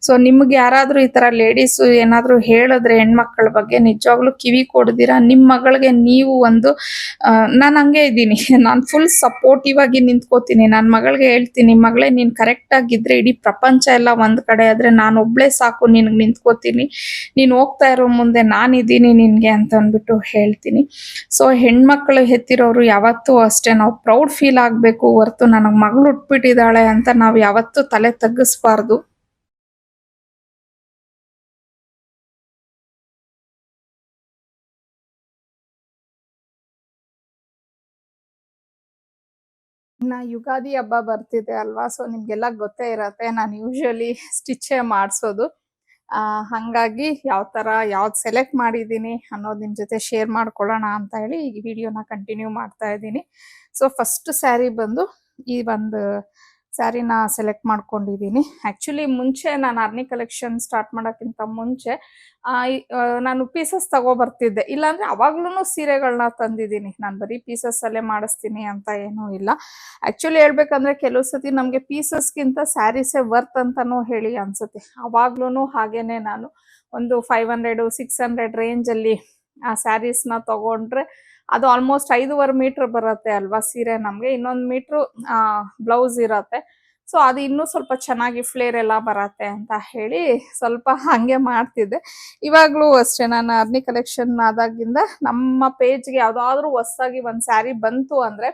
ಸೊ ನಿಮ್ಗೆ ಯಾರಾದ್ರೂ ಈ ತರ ಲೇಡೀಸ್ ಏನಾದ್ರು ಹೇಳಿದ್ರೆ ಹೆಣ್ಮಕ್ಳ ಬಗ್ಗೆ, ನಿಜವಾಗ್ಲೂ ಕಿವಿ ಕೊಡ್ದಿರಾ ನಿಮ್ ಮಗಳಿಗೆ ನೀವು ಒಂದು ನಾನು ಹಂಗೆ ಇದ್ದೀನಿ, ನಾನು ಫುಲ್ ಸಪೋರ್ಟಿವ್ ಆಗಿ ನಿಂತ್ಕೋತೀನಿ. ನನ್ನ ಮಗಳಿಗೆ ಹೇಳ್ತೀನಿ, ಮಗಳೇ ನೀನ್ ಕರೆಕ್ಟ್ ಆಗಿದ್ರೆ ಇಡೀ ಪ್ರಪಂಚ ಎಲ್ಲ ಒಂದ್ ಕಡೆ ಆದ್ರೆ ನಾನು ಒಬ್ಳೆ ಸಾಕು, ನಿನ್ಗೆ ನಿಂತ್ಕೋತೀನಿ, ನೀನ್ ಹೋಗ್ತಾ ಇರೋ ಮುಂದೆ ನಾನಿದ್ದೀನಿ ನಿನ್ಗೆ ಅಂತ ಅಂದ್ಬಿಟ್ಟು ಹೇಳ್ತೀನಿ. ಸೊ ಹೆಣ್ಮಕ್ಳು ಹೆತ್ತಿರೋರು ಯಾವತ್ತೂ ಅಷ್ಟೇ ನಾವು ಪ್ರೌಡ್ ಫೀಲ್ ಆಗ್ಬೇಕು ಹೊರ್ತು ನನಗ್ ಮಗಳು ಹುಟ್ಬಿಟ್ಟಿದ್ದಾಳೆ ಅಂತ ನಾವು ಯಾವತ್ತೂ ತಲೆ ತಗ್ಗಿಸ್ಬಾರ್ದು. ಯುಗಾದಿ ಹಬ್ಬ ಬರ್ತಿದೆ ಅಲ್ವಾ? ಸೊ ನಿಮ್ಗೆಲ್ಲ ಗೊತ್ತೇ ಇರತ್ತೆ, ನಾನು ಯೂಶಲಿ ಸ್ಟಿಚ್ಚೇ ಮಾಡಿಸೋದು. ಹಂಗಾಗಿ ಯಾವ ತರ ಯಾವ್ದು ಸೆಲೆಕ್ಟ್ ಮಾಡಿದ್ದೀನಿ ಅನ್ನೋದು ನಿಮ್ ಜೊತೆ ಶೇರ್ ಮಾಡ್ಕೊಳ್ಳೋಣ ಅಂತ ಹೇಳಿ ಈ ವಿಡಿಯೋನ ಕಂಟಿನ್ಯೂ ಮಾಡ್ತಾ ಇದ್ದೀನಿ. ಸೊ ಫಸ್ಟ್ ಸ್ಯಾರಿ ಬಂದು ಈ ಒಂದು ಸ್ಯಾರಿನ ಸೆಲೆಕ್ಟ್ ಮಾಡ್ಕೊಂಡಿದ್ದೀನಿ. ಆಕ್ಚುಲಿ ಮುಂಚೆ ನಾನು ಆರ್ನಿ ಕಲೆಕ್ಷನ್ ಸ್ಟಾರ್ಟ್ ಮಾಡೋಕ್ಕಿಂತ ಮುಂಚೆ ನಾನು ಪೀಸಸ್ ತಗೋಬರ್ತಿದ್ದೆ. ಇಲ್ಲಾಂದ್ರೆ ಅವಾಗ್ಲೂ ಸೀರೆಗಳನ್ನ ತಂದಿದ್ದೀನಿ. ನಾನು ಬರೀ ಪೀಸಸ್ ಅಲ್ಲೇ ಮಾಡಿಸ್ತೀನಿ ಅಂತ ಏನೂ ಇಲ್ಲ. ಆಕ್ಚುಲಿ ಹೇಳ್ಬೇಕಂದ್ರೆ ಕೆಲವು ಸತಿ ನಮ್ಗೆ ಪೀಸಸ್ಗಿಂತ ಸ್ಯಾರೀಸೇ ವರ್ತ್ ಅಂತಾನೂ ಹೇಳಿ ಅನ್ಸುತ್ತೆ. ಅವಾಗ್ಲೂ ಹಾಗೇನೆ ನಾನು ಒಂದು 500 600 ರೇಂಜ್ ಅಲ್ಲಿ ಆ ಸ್ಯಾರೀಸ್ನ ತಗೊಂಡ್ರೆ ಅದು ಆಲ್ಮೋಸ್ಟ್ 5.5 ಮೀಟರ್ ಬರುತ್ತೆ ಅಲ್ವಾ ಸೀರೆ ನಮ್ಗೆ. ಇನ್ನೊಂದು ಮೀಟ್ರು ಬ್ಲೌಸ್ ಇರತ್ತೆ. ಸೊ ಅದು ಇನ್ನೂ ಸ್ವಲ್ಪ ಚೆನ್ನಾಗಿ ಫ್ಲೇರ್ ಎಲ್ಲ ಬರತ್ತೆ ಅಂತ ಹೇಳಿ ಸ್ವಲ್ಪ ಹಂಗೆ ಮಾಡ್ತಿದ್ದೆ. ಇವಾಗ್ಲೂ ಅಷ್ಟೇ, ನಾನು ಅರ್ನಿ ಕಲೆಕ್ಷನ್ ಆದಾಗಿಂದ ನಮ್ಮ ಪೇಜ್ಗೆ ಯಾವ್ದಾದ್ರು ಹೊಸದಾಗಿ ಒಂದ್ ಸ್ಯಾರಿ ಬಂತು ಅಂದ್ರೆ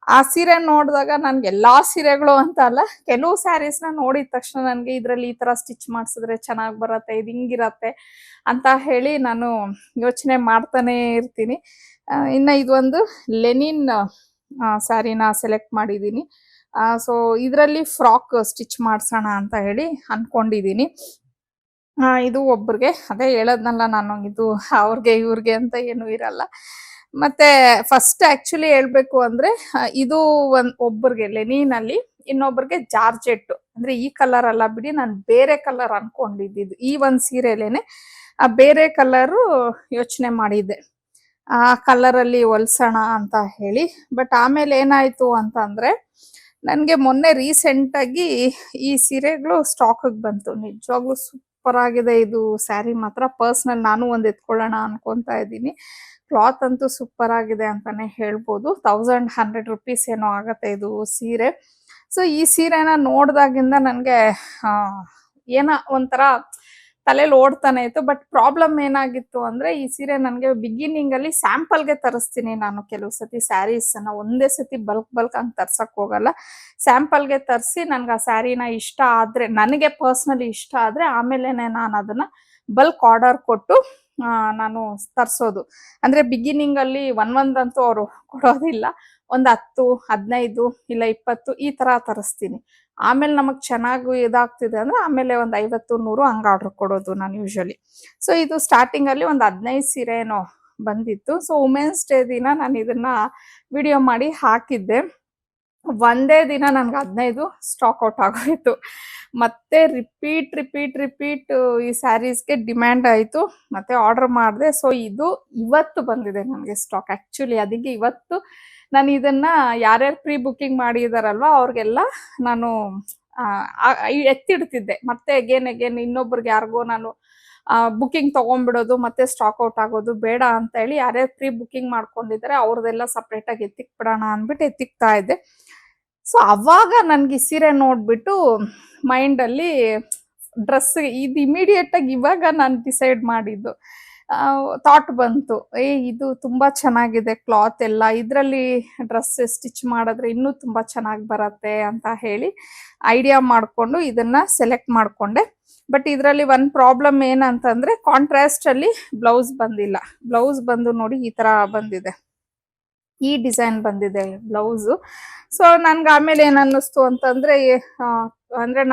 ಆ ಸೀರೆ ನೋಡಿದಾಗ ನನ್ಗೆ ಎಲ್ಲಾ ಸೀರೆಗಳು ಅಂತ ಅಲ್ಲ, ಕೆಲವು ಸ್ಯಾರೀಸ್ನ ನೋಡಿದ ತಕ್ಷಣ ನನ್ಗೆ ಇದ್ರಲ್ಲಿ ಈ ತರ ಸ್ಟಿಚ್ ಮಾಡ್ಸಿದ್ರೆ ಚೆನ್ನಾಗಿ ಬರತ್ತೆ, ಇದು ಹಿಂಗಿರತ್ತೆ ಅಂತ ಹೇಳಿ ನಾನು ಯೋಚನೆ ಮಾಡ್ತಾನೆ ಇರ್ತೀನಿ. ಇನ್ನ ಇದೊಂದು ಲೆನಿನ್ ಸ್ಯಾರಿನ ಸೆಲೆಕ್ಟ್ ಮಾಡಿದ್ದೀನಿ. ಸೊ ಇದರಲ್ಲಿ ಫ್ರಾಕ್ ಸ್ಟಿಚ್ ಮಾಡ್ಸೋಣ ಅಂತ ಹೇಳಿ ಅನ್ಕೊಂಡಿದ್ದೀನಿ. ಇದು ಒಬ್ರಿಗೆ ಅದೇ ಹೇಳದ್ನಲ್ಲ ನಾನು, ಇದು ಅವ್ರಿಗೆ ಇವ್ರಿಗೆ ಅಂತ ಏನು ಇರಲ್ಲ. ಮತ್ತೆ ಫಸ್ಟ್ ಆಕ್ಚುಲಿ ಹೇಳ್ಬೇಕು ಅಂದ್ರೆ ಇದು ಒಬ್ಬರಿಗೆ ಲೆನಿನ್ ಅಲ್ಲಿ, ಇನ್ನೊಬ್ಬರಿಗೆ ಜಾರ್ಜೆಟ್. ಅಂದ್ರೆ ಈ ಕಲರ್ ಅಲ್ಲ ಬಿಡಿ, ನಾನು ಬೇರೆ ಕಲರ್ ಅನ್ಕೊಂಡಿದ್ದು ಈ ಒಂದ್ ಸೀರೆಲೇನೆ ಆ ಬೇರೆ ಕಲರು ಯೋಚನೆ ಮಾಡಿದ್ದೆ, ಆ ಕಲರ್ ಅಲ್ಲಿ ಹೊಲ್ಸೋಣ ಅಂತ ಹೇಳಿ. ಬಟ್ ಆಮೇಲೆ ಏನಾಯ್ತು ಅಂತ ಅಂದ್ರೆ ನನ್ಗೆ ಮೊನ್ನೆ ರೀಸೆಂಟ್ ಆಗಿ ಈ ಸೀರೆಗಳು ಸ್ಟಾಕ್ ಬಂತು. ನಿಜವಾಗ್ಲೂ ಸೂಪರ್ ಆಗಿದೆ ಇದು ಸ್ಯಾರಿ ಮಾತ್ರ. ಪರ್ಸನಲ್ ನಾನು ಒಂದ್ ಎತ್ಕೊಳ್ಳೋಣ ಅನ್ಕೊಂತ ಇದ್ದೀನಿ. ಕ್ಲಾತ್ ಅಂತೂ ಸೂಪರ್ ಆಗಿದೆ ಅಂತಾನೆ ಹೇಳ್ಬೋದು. 1100 rupees ಏನೋ ಆಗತ್ತೆ ಇದು ಸೀರೆ. ಸೊ ಈ ಸೀರೆನ ನೋಡ್ದಾಗಿಂದ ನನ್ಗೆ ಏನೋ ಒಂಥರ ತಲೆಯಲ್ಲಿ ಓಡ್ತಾನೆ ಇತ್ತು. ಬಟ್ ಪ್ರಾಬ್ಲಮ್ ಏನಾಗಿತ್ತು ಅಂದ್ರೆ ಈ ಸೀರೆ ನನ್ಗೆ ಬಿಗಿನಿಂಗ್ ಅಲ್ಲಿ ಸ್ಯಾಂಪಲ್ಗೆ ತರಿಸ್ತೀನಿ ನಾನು ಕೆಲವು ಸತಿ ಸ್ಯಾರೀಸ್ ಅನ್ನ, ಒಂದೇ ಸತಿ ಬಲ್ಕ್ ಹಂಗ್ ತರ್ಸಕ್ ಹೋಗಲ್ಲ. ಸ್ಯಾಂಪಲ್ಗೆ ತರಿಸಿ ನನ್ಗೆ ಆ ಸ್ಯಾರಿನ ಇಷ್ಟ ಆದ್ರೆ, ನನಗೆ ಪರ್ಸನಲಿ ಇಷ್ಟ ಆದ್ರೆ ಆಮೇಲೆನೆ ನಾನು ಅದನ್ನ ಬಲ್ಕ್ ಆರ್ಡರ್ ಕೊಟ್ಟು ನಾನು ತರ್ಸೋದು. ಅಂದ್ರೆ ಬಿಗಿನಿಂಗ್ ಅಲ್ಲಿ ಒಂದಂತೂ ಅವರು ಕೊಡೋದಿಲ್ಲ, ಒಂದ್ 10, 15 ಇಲ್ಲ 20 ಈ ತರ ತರಿಸ್ತೀನಿ. ಆಮೇಲೆ ನಮಗ್ ಚೆನ್ನಾಗಿ ಇದಾಗ್ತಿದೆ ಅಂದ್ರೆ ಆಮೇಲೆ ಒಂದ್ 50, 100 ಹಂಗ ಆರ್ಡರ್ ಕೊಡೋದು ನಾನು ಯೂಶಲಿ. ಸೊ ಇದು ಸ್ಟಾರ್ಟಿಂಗ್ ಅಲ್ಲಿ ಒಂದ್ 15 ಸೀರೆ ಏನೋ ಬಂದಿತ್ತು. ಸೊ ವುಮೆನ್ಸ್ ಡೇ ದಿನ ನಾನು ಇದನ್ನ ವಿಡಿಯೋ ಮಾಡಿ ಹಾಕಿದ್ದೆ. ಒಂದೇ ದಿನ ನನ್ಗೆ 15 ಸ್ಟಾಕ್ ಔಟ್ ಆಗೋಯ್ತು. ಮತ್ತೆ ರಿಪೀಟ್ ಈ ಸ್ಯಾರೀಸ್ಗೆ ಡಿಮ್ಯಾಂಡ್ ಆಯ್ತು, ಮತ್ತೆ ಆರ್ಡರ್ ಮಾಡಿದೆ. ಸೊ ಇದು ಇವತ್ತು ಬಂದಿದೆ ನನಗೆ ಸ್ಟಾಕ್ ಆಕ್ಚುಲಿ. ಅದಕ್ಕೆ ಇವತ್ತು ನಾನು ಇದನ್ನ ಯಾರ್ಯಾರು ಪ್ರೀ ಬುಕಿಂಗ್ ಮಾಡಿದಾರಲ್ವಾ ಅವ್ರಿಗೆಲ್ಲ ನಾನು ಎತ್ತಿಡ್ತಿದ್ದೆ. ಮತ್ತೆ ಅಗೇನ್ ಇನ್ನೊಬ್ರಿಗೆ ಯಾರಿಗೋ ನಾನು ಬುಕಿಂಗ್ ತಗೊಂಡ್ಬಿಡೋದು ಮತ್ತೆ ಸ್ಟಾಕ್ ಔಟ್ ಆಗೋದು ಬೇಡ ಅಂತ ಹೇಳಿ, ಯಾರ್ಯಾರು ಪ್ರೀ ಬುಕಿಂಗ್ ಮಾಡ್ಕೊಂಡಿದ್ದಾರೆ ಅವ್ರದೆಲ್ಲ ಸಪ್ರೇಟ್ ಆಗಿ ಎತ್ತಿಕ್ ಬಿಡೋಣ ಅಂದ್ಬಿಟ್ಟು ಎತ್ತಿಕ್ತಾ ಇದ್ದೆ. ಸೊ ಅವಾಗ ನನ್ಗೆ ಈ ಸೀರೆ ನೋಡ್ಬಿಟ್ಟು ಮೈಂಡ್ ಅಲ್ಲಿ ಡ್ರೆಸ್ ಇದು ಇಮಿಡಿಯೇಟ್ ಆಗಿ ಇವಾಗ ನಾನು ಡಿಸೈಡ್ ಮಾಡಿದ್ದು. ಥಾಟ್ ಬಂತು, ಇದು ತುಂಬಾ ಚೆನ್ನಾಗಿದೆ ಕ್ಲಾತ್ ಎಲ್ಲ, ಇದ್ರಲ್ಲಿ ಡ್ರೆಸ್ ಸ್ಟಿಚ್ ಮಾಡಿದ್ರೆ ಇನ್ನೂ ತುಂಬಾ ಚೆನ್ನಾಗಿ ಬರತ್ತೆ ಅಂತ ಹೇಳಿ ಐಡಿಯಾ ಮಾಡ್ಕೊಂಡು ಇದನ್ನ ಸೆಲೆಕ್ಟ್ ಮಾಡ್ಕೊಂಡೆ. ಬಟ್ ಇದರಲ್ಲಿ ಒಂದ್ ಪ್ರಾಬ್ಲಮ್ ಏನಂತಂದ್ರೆ ಕಾಂಟ್ರಾಸ್ಟ್ ಅಲ್ಲಿ ಬ್ಲೌಸ್ ಬಂದಿಲ್ಲ. ಬ್ಲೌಸ್ ಬಂದು ನೋಡಿ ಈ ತರ ಬಂದಿದೆ, ಈ ಡಿಸೈನ್ ಬಂದಿದೆ ಬ್ಲೌಸು. ಸೊ ನನ್ಗೆ ಆಮೇಲೆ ಏನ್ ಅನ್ನಿಸ್ತು ಅಂತಂದ್ರೆ ಅಂದ್ರೆ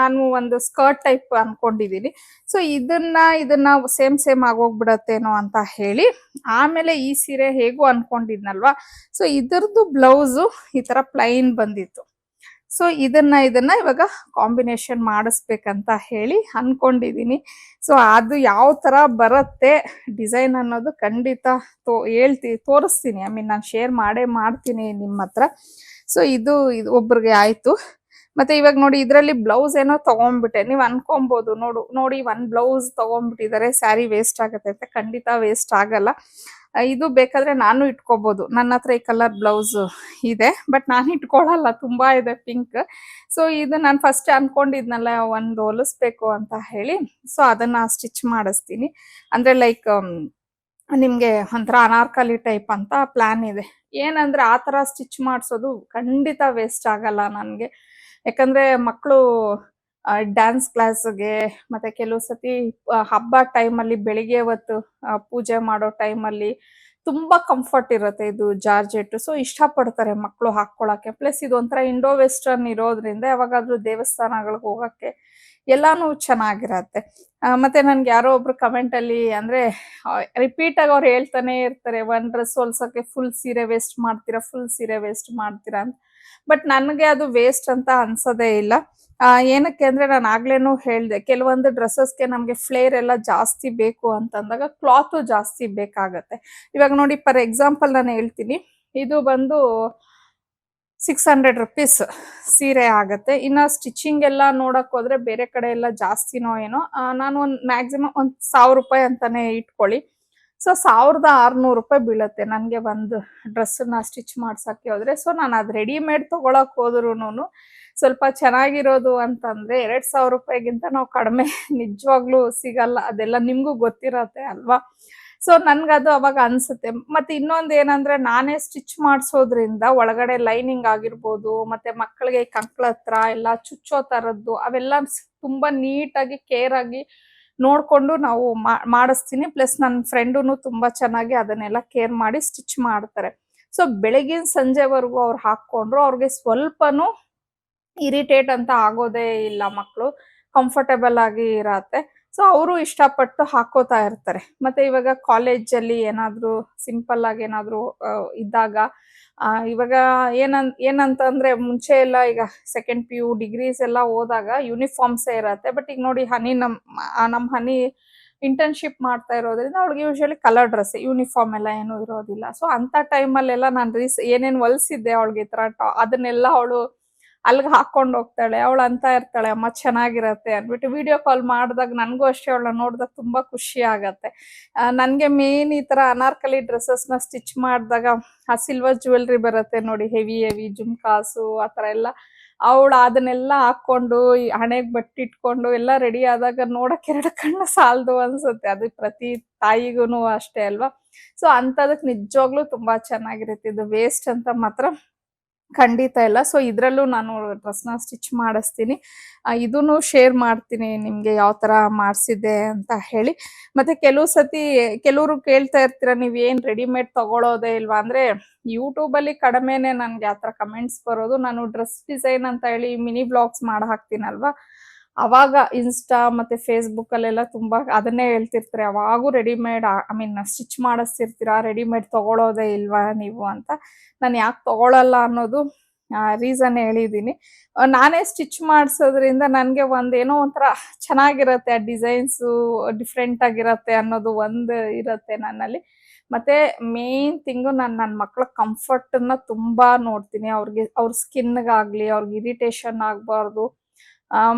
ನಾನು ಒಂದು ಸ್ಕರ್ಟ್ ಟೈಪ್ ಅನ್ಕೊಂಡಿದೀನಿ. ಸೊ ಇದನ್ನ ಸೇಮ್ ಆಗೋಗ್ಬಿಡತ್ತೇನೋ ಅಂತ ಹೇಳಿ ಆಮೇಲೆ ಈ ಸೀರೆ ಹೇಗೂ ಅನ್ಕೊಂಡಿದ್ನಲ್ವಾ, ಸೊ ಇದ್ರದ್ದು ಬ್ಲೌಸು ಈ ತರ ಪ್ಲೈನ್ ಬಂದಿತ್ತು. ಸೊ ಇದನ್ನ ಇವಾಗ ಕಾಂಬಿನೇಷನ್ ಮಾಡಿಸ್ಬೇಕಂತ ಹೇಳಿ ಅನ್ಕೊಂಡಿದೀನಿ. ಸೊ ಅದು ಯಾವ ತರ ಬರುತ್ತೆ ಡಿಸೈನ್ ಅನ್ನೋದು ಖಂಡಿತ ತೋರಿಸ್ತೀನಿ. ನಾನು ಶೇರ್ ಮಾಡ್ತೀನಿ ನಿಮ್ಮ ಹತ್ರ. ಸೊ ಇದು ಒಬ್ರಿಗೆ ಆಯ್ತು. ಮತ್ತೆ ಇವಾಗ ನೋಡಿ ಇದರಲ್ಲಿ ಬ್ಲೌಸ್ ಏನೋ ತಗೊಂಡ್ಬಿಟ್ಟೆ. ನೀವ್ ಅನ್ಕೊಬಹುದು, ನೋಡಿ ಒಂದ್ ಬ್ಲೌಸ್ ತಗೊಂಡ್ಬಿಟ್ಟಿದ್ದಾರೆ, ಸ್ಯಾರಿ ವೇಸ್ಟ್ ಆಗತ್ತೆ ಅಂತ. ಖಂಡಿತ ವೇಸ್ಟ್ ಆಗಲ್ಲ. ಇದು ಬೇಕಾದ್ರೆ ನಾನು ಇಟ್ಕೋಬಹುದು, ನನ್ನ ಹತ್ರ ಈ ಕಲರ್ ಬ್ಲೌಸ್ ಇದೆ. ಬಟ್ ನಾನು ಇಟ್ಕೊಳಲ್ಲ, ತುಂಬಾ ಇದೆ ಪಿಂಕ್. ಸೊ ಇದು ನಾನು ಫಸ್ಟ್ ಅನ್ಕೊಂಡಿದ್ನಲ್ಲ ಒಂದು ಹೊಲಿಸ್ಬೇಕು ಅಂತ ಹೇಳಿ, ಸೊ ಅದನ್ನ ಸ್ಟಿಚ್ ಮಾಡಿಸ್ತೀನಿ. ಅಂದ್ರೆ ಲೈಕ್ ನಿಮ್ಗೆ ಒಂಥರ ಅನಾರ್ಕಲಿ ಟೈಪ್ ಅಂತ ಪ್ಲಾನ್ ಇದೆ. ಏನಂದ್ರೆ ಆ ತರ ಸ್ಟಿಚ್ ಮಾಡಿಸೋದು ಖಂಡಿತ ವೇಸ್ಟ್ ಆಗಲ್ಲ ನನ್ಗೆ. ಯಾಕಂದ್ರೆ ಮಕ್ಕಳು ಡ್ಯಾನ್ಸ್ ಕ್ಲಾಸ್ಗೆ ಮತ್ತೆ ಕೆಲವು ಸತಿ ಹಬ್ಬ ಟೈಮಲ್ಲಿ ಬೆಳಿಗ್ಗೆ ಹೊತ್ತು ಪೂಜೆ ಮಾಡೋ ಟೈಮಲ್ಲಿ ತುಂಬಾ ಕಂಫರ್ಟ್ ಇರುತ್ತೆ ಇದು ಜಾರ್ಜೆಟ್. ಸೊ ಇಷ್ಟಪಡ್ತಾರೆ ಮಕ್ಕಳು ಹಾಕೊಳಕ್ಕೆ. ಪ್ಲಸ್ ಇದು ಒಂಥರ ಇಂಡೋ ವೆಸ್ಟರ್ನ್ ಇರೋದ್ರಿಂದ ಯಾವಾಗಾದ್ರೂ ದೇವಸ್ಥಾನಗಳಿಗೆ ಹೋಗಕ್ಕೆ ಎಲ್ಲಾನು ಚೆನ್ನಾಗಿರತ್ತೆ. ಮತ್ತೆ ನನ್ಗೆ ಯಾರೋ ಒಬ್ರು ಕಮೆಂಟ್ ಅಲ್ಲಿ ಅಂದ್ರೆ ರಿಪೀಟ್ ಆಗಿ ಅವ್ರು ಹೇಳ್ತಾನೆ ಇರ್ತಾರೆ, ಒಂದ್ ಡ್ರೆಸ್ ಹೊಲ್ಸಕ್ಕೆ ಫುಲ್ ಸೀರೆ ವೇಸ್ಟ್ ಮಾಡ್ತೀರಾ ಅಂತ. ಬಟ್ ನನ್ಗೆ ಅದು ವೇಸ್ಟ್ ಅಂತ ಅನ್ಸೋದೇ ಇಲ್ಲ. ಏನಕ್ಕೆ ಅಂದ್ರೆ ನಾನು ಆಗ್ಲೇನು ಹೇಳ್ದೆ, ಕೆಲವೊಂದು ಡ್ರೆಸ್ಸಸ್ಗೆ ನಮ್ಗೆ ಫ್ಲೇರ್ ಎಲ್ಲ ಜಾಸ್ತಿ ಬೇಕು ಅಂತಂದಾಗ ಕ್ಲಾತ್ ಜಾಸ್ತಿ ಬೇಕಾಗತ್ತೆ. ಇವಾಗ ನೋಡಿ ಫಾರ್ ಎಕ್ಸಾಂಪಲ್ ನಾನು ಹೇಳ್ತೀನಿ, ಇದು ಬಂದು 600 rupees ಸೀರೆ ಆಗತ್ತೆ. ಇನ್ನ ಸ್ಟಿಚಿಂಗ್ ಎಲ್ಲ ನೋಡಕ್ ಹೋದ್ರೆ ಬೇರೆ ಕಡೆ ಎಲ್ಲ ಜಾಸ್ತಿನೋ ಏನೋ, ನಾನು ಒಂದ್ ಮ್ಯಾಕ್ಸಿಮಮ್ ಒಂದ್ 1000 ರೂಪಾಯಿ ಅಂತಾನೆ ಇಟ್ಕೊಳ್ಳಿ. ಸೊ 1600 ರೂಪಾಯಿ ಬೀಳತ್ತೆ ನನ್ಗೆ ಒಂದು ಡ್ರೆಸ್ನ ಸ್ಟಿಚ್ ಮಾಡ್ಸಕ್ಕೆ ಹೋದ್ರೆ. ಸೊ ನಾನು ಅದು ರೆಡಿಮೇಡ್ ತಗೊಳಕ್ ಹೋದ್ರುನು ಸ್ವಲ್ಪ ಚೆನ್ನಾಗಿರೋದು ಅಂತಂದ್ರೆ 2000 ರೂಪಾಯಿಗಿಂತ ನಾವು ಕಡಿಮೆ ನಿಜವಾಗ್ಲೂ ಸಿಗಲ್ಲ. ಅದೆಲ್ಲ ನಿಮ್ಗೂ ಗೊತ್ತಿರತ್ತೆ ಅಲ್ವಾ. ಸೊ ನನ್ಗದು ಅವಾಗ ಅನ್ಸುತ್ತೆ. ಮತ್ತೆ ಇನ್ನೊಂದ್ ಏನಂದ್ರೆ ನಾನೇ ಸ್ಟಿಚ್ ಮಾಡ್ಸೋದ್ರಿಂದ ಒಳಗಡೆ ಲೈನಿಂಗ್ ಆಗಿರ್ಬೋದು, ಮತ್ತೆ ಮಕ್ಕಳಿಗೆ ಕಂಕ್ಳ ಹತ್ರ ಎಲ್ಲ ಚುಚ್ಚೋ ತರದ್ದು ಅವೆಲ್ಲ ತುಂಬಾ ನೀಟಾಗಿ ಕೇರ್ ಆಗಿ ನೋಡ್ಕೊಂಡು ನಾವು ಮಾಡಿಸ್ತೀನಿ. ಪ್ಲಸ್ ನನ್ನ ಫ್ರೆಂಡುನು ತುಂಬಾ ಚೆನ್ನಾಗಿ ಅದನ್ನೆಲ್ಲ ಕೇರ್ ಮಾಡಿ ಸ್ಟಿಚ್ ಮಾಡ್ತಾರೆ. ಸೊ ಬೆಳಗಿನ ಸಂಜೆವರೆಗೂ ಅವ್ರು ಹಾಕೊಂಡ್ರು ಅವ್ರಿಗೆ ಸ್ವಲ್ಪನೂ ಇರಿಟೇಟ್ ಅಂತ ಆಗೋದೇ ಇಲ್ಲ. ಮಕ್ಕಳು ಕಂಫರ್ಟಬಲ್ ಆಗಿ ಇರತ್ತೆ. ಸೊ ಅವರು ಇಷ್ಟಪಟ್ಟು ಹಾಕೋತಾ ಇರ್ತಾರೆ. ಮತ್ತೆ ಇವಾಗ ಕಾಲೇಜಲ್ಲಿ ಏನಾದ್ರು ಸಿಂಪಲ್ ಆಗಿ ಏನಾದ್ರು ಇದ್ದಾಗ ಇವಾಗ ಏನಂತಂದ್ರೆ ಮುಂಚೆ ಎಲ್ಲ ಈಗ ಸೆಕೆಂಡ್ PU ಡಿಗ್ರೀಸ್ ಎಲ್ಲ ಹೋದಾಗ ಯೂನಿಫಾರ್ಮ್ಸೇ ಇರತ್ತೆ. ಬಟ್ ಈಗ ನೋಡಿ ನಮ್ ಹನಿ ಇಂಟರ್ನ್ಶಿಪ್ ಮಾಡ್ತಾ ಇರೋದ್ರಿಂದ ಅವಳಿಗೆ ಯೂಶಲಿ ಕಲರ್ ಡ್ರೆಸ್ ಯೂನಿಫಾರ್ಮ್ ಎಲ್ಲ ಏನು ಇರೋದಿಲ್ಲ. ಸೊ ಅಂತ ಟೈಮಲ್ಲೆಲ್ಲ ನಾನು ಏನೇನ್ ಹೊಲ್ಸಿದ್ದೆ ಅವಳಿಗೆ ಈ ತರ ಅದನ್ನೆಲ್ಲ ಅವಳು ಅಲ್ಲಿಗೆ ಹಾಕೊಂಡು ಹೋಗ್ತಾಳೆ. ಅವಳು ಅಂತ ಇರ್ತಾಳೆ, ಅಮ್ಮ ಚೆನ್ನಾಗಿರತ್ತೆ ಅಂದ್ಬಿಟ್ಟು. ವಿಡಿಯೋ ಕಾಲ್ ಮಾಡಿದಾಗ ನನಗೂ ಅಷ್ಟೇ ಅವಳನ್ನ ನೋಡಿದಾಗ ತುಂಬಾ ಖುಷಿ ಆಗತ್ತೆ. ನನ್ಗೆ ಮೇನ್ ಈ ತರ ಅನಾರ್ಕಲಿ ಡ್ರೆಸ್ಸಸ್ನ ಸ್ಟಿಚ್ ಮಾಡಿದಾಗ ಆ ಸಿಲ್ವರ್ ಜ್ಯುವೆಲ್ರಿ ಬರುತ್ತೆ ನೋಡಿ, ಹೆವಿ ಹೆವಿ ಜುಮ್ಕಾಸು ಆ ಥರ ಎಲ್ಲ ಅವಳು ಅದನ್ನೆಲ್ಲ ಹಾಕೊಂಡು ಹಣೆಗೆ ಬಟ್ಟಿಟ್ಕೊಂಡು ಎಲ್ಲ ರೆಡಿ ಆದಾಗ ನೋಡಕ್ಕೆ ಎರಡು ಕಣ್ಣು ಸಾಲದು ಅನ್ಸುತ್ತೆ. ಅದು ಪ್ರತಿ ತಾಯಿಗೂ ಅಷ್ಟೇ ಅಲ್ವಾ. ಸೊ ಅಂತದಕ್ಕೆ ನಿಜವಾಗ್ಲೂ ತುಂಬಾ ಚೆನ್ನಾಗಿರುತ್ತೆ. ಇದು ವೇಸ್ಟ್ ಅಂತ ಮಾತ್ರ ಖಂಡಿತ ಇಲ್ಲ. ಸೊ ಇದ್ರಲ್ಲೂ ನಾನು ಡ್ರೆಸ್ನ ಸ್ಟಿಚ್ ಮಾಡಿಸ್ತೀನಿ. ಇದನ್ನು ಶೇರ್ ಮಾಡ್ತೀನಿ ನಿಮ್ಗೆ ಯಾವ ತರ ಮಾಡಿಸಿದ್ದೆ ಅಂತ ಹೇಳಿ. ಮತ್ತೆ ಕೆಲವು ಸತಿ ಕೆಲವರು ಕೇಳ್ತಾ ಇರ್ತೀರ, ನೀವೇನ್ ರೆಡಿಮೇಡ್ ತಗೊಳ್ಳೋದೇ ಇಲ್ವಾ ಅಂದ್ರೆ, ಯೂಟ್ಯೂಬ್ ಅಲ್ಲಿ ಕಡಿಮೆನೆ ನನ್ಗೆ ಆತರ ಕಮೆಂಟ್ಸ್ ಬರೋದು. ನಾನು ಡ್ರೆಸ್ ಡಿಸೈನ್ ಅಂತ ಹೇಳಿ ಮಿನಿ ಬ್ಲಾಗ್ಸ್ ಮಾಡಿ ಹಾಕ್ತೀನಲ್ವಾ, ಅವಾಗ ಇನ್ಸ್ಟಾ ಮತ್ತೆ ಫೇಸ್ಬುಕ್ ಅಲ್ಲೆಲ್ಲ ತುಂಬಾ ಅದನ್ನೇ ಹೇಳ್ತಿರ್ತಾರೆ, ಅವಾಗೂ ರೆಡಿಮೇಡ್ ಸ್ಟಿಚ್ ಮಾಡಿಸ್ತಿರ್ತೀರಾ, ರೆಡಿಮೇಡ್ ತಗೊಳ್ಳೋದೇ ಇಲ್ವಾ ನೀವು ಅಂತ. ನಾನು ಯಾಕೆ ತಗೊಳಲ್ಲ ಅನ್ನೋದು ರೀಸನ್ ಹೇಳಿದೀನಿ. ನಾನೇ ಸ್ಟಿಚ್ ಮಾಡಿಸೋದ್ರಿಂದ ನನಗೆ ಏನೋ ಒಂಥರ ಚೆನ್ನಾಗಿರತ್ತೆ, ಆ ಡಿಸೈನ್ಸು ಡಿಫ್ರೆಂಟ್ ಆಗಿರತ್ತೆ ಅನ್ನೋದು ಒಂದು ಇರತ್ತೆ ನನ್ನಲ್ಲಿ. ಮತ್ತೆ ಮೇನ್ ಥಿಂಗು ನನ್ನ ಮಕ್ಕಳ ಕಂಫರ್ಟನ್ನ ತುಂಬಾ ನೋಡ್ತೀನಿ. ಅವ್ರ ಸ್ಕಿನ್ಗಾಗ್ಲಿ ಅವ್ರಿಗೆ ಇರಿಟೇಷನ್ ಆಗಬಾರ್ದು.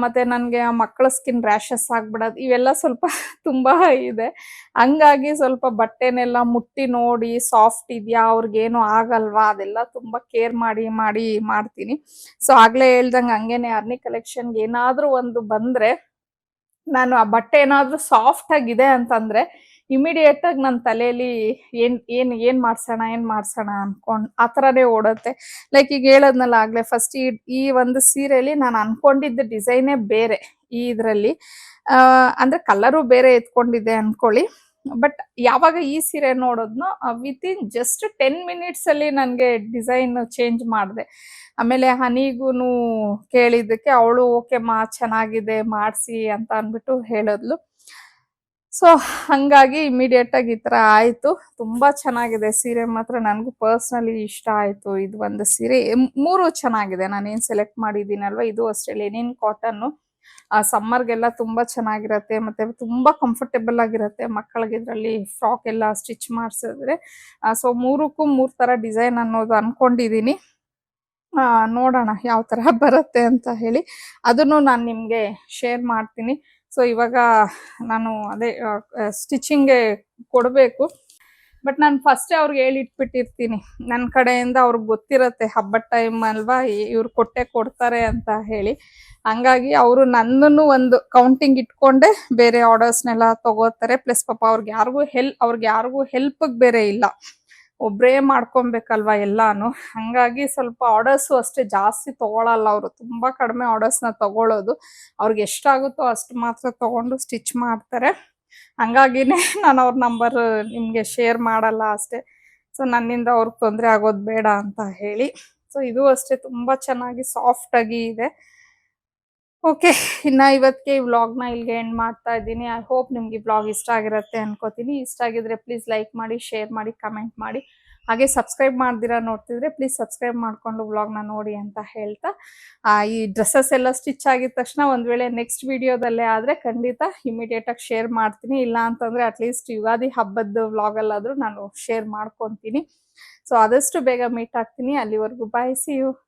ಮತ್ತೆ ನನ್ಗೆ ಆ ಮಕ್ಕಳ ಸ್ಕಿನ್ ರ್ಯಾಷಸ್ ಆಗ್ಬಿಡೋದು ಇವೆಲ್ಲ ಸ್ವಲ್ಪ ತುಂಬಾ ಇದೆ. ಹಂಗಾಗಿ ಸ್ವಲ್ಪ ಬಟ್ಟೆನೆಲ್ಲ ಮುಟ್ಟಿ ನೋಡಿ ಸಾಫ್ಟ್ ಇದೆಯಾ, ಅವ್ರಿಗೇನು ಆಗಲ್ವಾ, ಅದೆಲ್ಲ ತುಂಬಾ ಕೇರ್ ಮಾಡಿ ಮಾಡಿ ಮಾಡ್ತೀನಿ. ಸೊ ಆಗ್ಲೇ ಹೇಳ್ದಂಗೆ ಹಂಗೇನೆ ಅರ್ನಿ ಕಲೆಕ್ಷನ್ಗೆ ಏನಾದ್ರೂ ಒಂದು ಬಂದ್ರೆ, ನಾನು ಆ ಬಟ್ಟೆ ಏನಾದ್ರೂ ಸಾಫ್ಟ್ ಆಗಿದೆ ಅಂತಂದ್ರೆ ಇಮಿಡಿಯೇಟ್ ಆಗಿ ನನ್ನ ತಲೆಯಲ್ಲಿ ಏನ್ ಮಾಡ್ಸೋಣ ಅನ್ಕೊಂಡ್ ಆ ಥರನೇ ಓಡುತ್ತೆ. ಲೈಕ್ ಈಗ ಹೇಳದ್ನಲ್ಲ ಆಗ್ಲೇ ಫಸ್ಟ್ ಈ ಒಂದು ಸೀರೆಯಲ್ಲಿ ನಾನು ಅನ್ಕೊಂಡಿದ್ದ ಡಿಸೈನೇ ಬೇರೆ. ಈ ಇದ್ರಲ್ಲಿ ಅಂದ್ರೆ ಕಲರು ಬೇರೆ ಎತ್ಕೊಂಡಿದ್ದೆ ಅನ್ಕೊಳ್ಳಿ. ಬಟ್ ಯಾವಾಗ ಈ ಸೀರೆ ನೋಡೋದ್ನೋ ವಿತಿನ್ ಜಸ್ಟ್ 10 ಮಿನಿಟ್ಸ್ ಅಲ್ಲಿ ನನಗೆ ಡಿಸೈನ್ ಚೇಂಜ್ ಮಾಡಿದೆ. ಆಮೇಲೆ ಹನಿಗೂನು ಕೇಳಿದ್ದಕ್ಕೆ ಅವಳು ಓಕೆ ಮಾ ಚೆನ್ನಾಗಿದೆ ಮಾಡಿಸಿ ಅಂತ ಅಂದ್ಬಿಟ್ಟು ಹೇಳಿದ್ಲು. ಸೊ ಹಂಗಾಗಿ ಇಮಿಡಿಯೇಟ್ ಆಗಿ ಈ ತರ ಆಯ್ತು. ತುಂಬಾ ಚೆನ್ನಾಗಿದೆ ಸೀರೆ ಮಾತ್ರ, ನನಗೂ ಪರ್ಸ್ನಲಿ ಇಷ್ಟ ಆಯ್ತು. ಇದು ಒಂದು ಸೀರೆ ಮೂರು ಚೆನ್ನಾಗಿದೆ. ನಾನೇನ್ ಸೆಲೆಕ್ಟ್ ಮಾಡಿದ್ದೀನಲ್ವಾ, ಇದು ಅಷ್ಟೇ ಲೆನಿನ್ ಕಾಟನ್. ಸಮ್ಮರ್ಗೆಲ್ಲ ತುಂಬಾ ಚೆನ್ನಾಗಿರತ್ತೆ, ಮತ್ತೆ ತುಂಬಾ ಕಂಫರ್ಟೇಬಲ್ ಆಗಿರತ್ತೆ ಮಕ್ಕಳಿಗೆ. ಇದ್ರಲ್ಲಿ ಫ್ರಾಕ್ ಎಲ್ಲ ಸ್ಟಿಚ್ ಮಾಡಿಸಿದ್ರೆ ಸೊ ಮೂರಕ್ಕೂ ಮೂರ್ ತರ ಡಿಸೈನ್ ಅನ್ನೋದು ಅನ್ಕೊಂಡಿದೀನಿ. ನೋಡೋಣ ಯಾವ ತರ ಬರುತ್ತೆ ಅಂತ ಹೇಳಿ, ಅದನ್ನು ನಾನು ನಿಮ್ಗೆ ಶೇರ್ ಮಾಡ್ತೀನಿ. ಸೊ ಇವಾಗ ನಾನು ಅದೇ ಸ್ಟಿಚಿಂಗ್ಗೆ ಕೊಡಬೇಕು. ಬಟ್ ನಾನು ಫಸ್ಟೇ ಅವ್ರಿಗೆ ಹೇಳಿಟ್ಬಿಟ್ಟಿರ್ತೀನಿ, ನನ್ನ ಕಡೆಯಿಂದ ಅವ್ರಿಗೆ ಗೊತ್ತಿರತ್ತೆ ಹಬ್ಬದ ಟೈಮ್ ಅಲ್ವಾ, ಇವ್ರು ಕೊಡ್ತಾರೆ ಅಂತ ಹೇಳಿ. ಹಂಗಾಗಿ ಅವರು ನನ್ನನ್ನು ಒಂದು ಕೌಂಟಿಂಗ್ ಇಟ್ಕೊಂಡೆ ಬೇರೆ ಆರ್ಡರ್ಸ್ನೆಲ್ಲ ತಗೋತಾರೆ. ಪ್ಲಸ್ ಪಾಪ ಅವ್ರಿಗೆ ಯಾರಿಗೂ ಹೆಲ್ಪ್ಗೆ ಬೇರೆ ಇಲ್ಲ, ಒಬ್ರೇ ಮಾಡ್ಕೊಬೇಕಲ್ವಾ ಎಲ್ಲಾನು. ಹಂಗಾಗಿ ಸ್ವಲ್ಪ ಆರ್ಡರ್ಸು ಅಷ್ಟೇ ಜಾಸ್ತಿ ತಗೊಳಲ್ಲ ಅವರು, ತುಂಬಾ ಕಡಿಮೆ ಆರ್ಡರ್ಸ್ನ ತಗೊಳ್ಳೋದು. ಅವ್ರಿಗೆ ಎಷ್ಟಾಗುತ್ತೋ ಅಷ್ಟು ಮಾತ್ರ ತಗೊಂಡು ಸ್ಟಿಚ್ ಮಾಡ್ತಾರೆ. ಹಂಗಾಗಿನೇ ನಾನು ಅವ್ರ ನಂಬರ್ ನಿಮ್ಗೆ ಶೇರ್ ಮಾಡಲ್ಲ ಅಷ್ಟೇ. ಸೊ ನನ್ನಿಂದ ಅವ್ರಿಗೆ ತೊಂದರೆ ಆಗೋದು ಬೇಡ ಅಂತ ಹೇಳಿ. ಸೊ ಇದು ಅಷ್ಟೇ ತುಂಬಾ ಚೆನ್ನಾಗಿ ಸಾಫ್ಟ್ ಆಗಿ ಇದೆ. ಓಕೆ, ಇನ್ನ ಇವತ್ತಿಗೆ ಈ ವ್ಲಾಗ್ನ ಇಲ್ಲಿಗೆ ಎಂಡ್ ಮಾಡ್ತಾ ಇದ್ದೀನಿ. ಐ ಹೋಪ್ ನಿಮ್ಗೆ ಈ ವ್ಲಾಗ್ ಇಷ್ಟ ಆಗಿರುತ್ತೆ ಅನ್ಕೋತೀನಿ. ಇಷ್ಟ ಆಗಿದ್ರೆ ಪ್ಲೀಸ್ ಲೈಕ್ ಮಾಡಿ, ಶೇರ್ ಮಾಡಿ, ಕಮೆಂಟ್ ಮಾಡಿ. ಹಾಗೆ ಸಬ್ಸ್ಕ್ರೈಬ್ ಮಾಡ್ದಿರಾ ನೋಡ್ತಿದ್ರೆ ಪ್ಲೀಸ್ ಸಬ್ಸ್ಕ್ರೈಬ್ ಮಾಡ್ಕೊಂಡು ವ್ಲಾಗ್ನ ನೋಡಿ ಅಂತ ಹೇಳ್ತಾ, ಈ ಡ್ರೆಸ್ಸಸ್ ಎಲ್ಲ ಸ್ಟಿಚ್ ಆಗಿದ ತಕ್ಷಣ ಒಂದ್ ವೇಳೆ ನೆಕ್ಸ್ಟ್ ವಿಡಿಯೋದಲ್ಲೇ ಆದ್ರೆ ಖಂಡಿತ ಇಮಿಡಿಯೇಟ್ ಆಗಿ ಶೇರ್ ಮಾಡ್ತೀನಿ. ಇಲ್ಲ ಅಂತಂದ್ರೆ ಅಟ್ಲೀಸ್ಟ್ ಯುಗಾದಿ ಹಬ್ಬದ ವ್ಲಾಗಲ್ಲಾದ್ರೂ ನಾನು ಶೇರ್ ಮಾಡ್ಕೊತೀನಿ. ಸೊ ಆದಷ್ಟು ಬೇಗ ಮೀಟ್ ಆಗ್ತೀನಿ. ಅಲ್ಲಿವರೆಗೂ ಬಾಯ್, ಸಿ ಯು.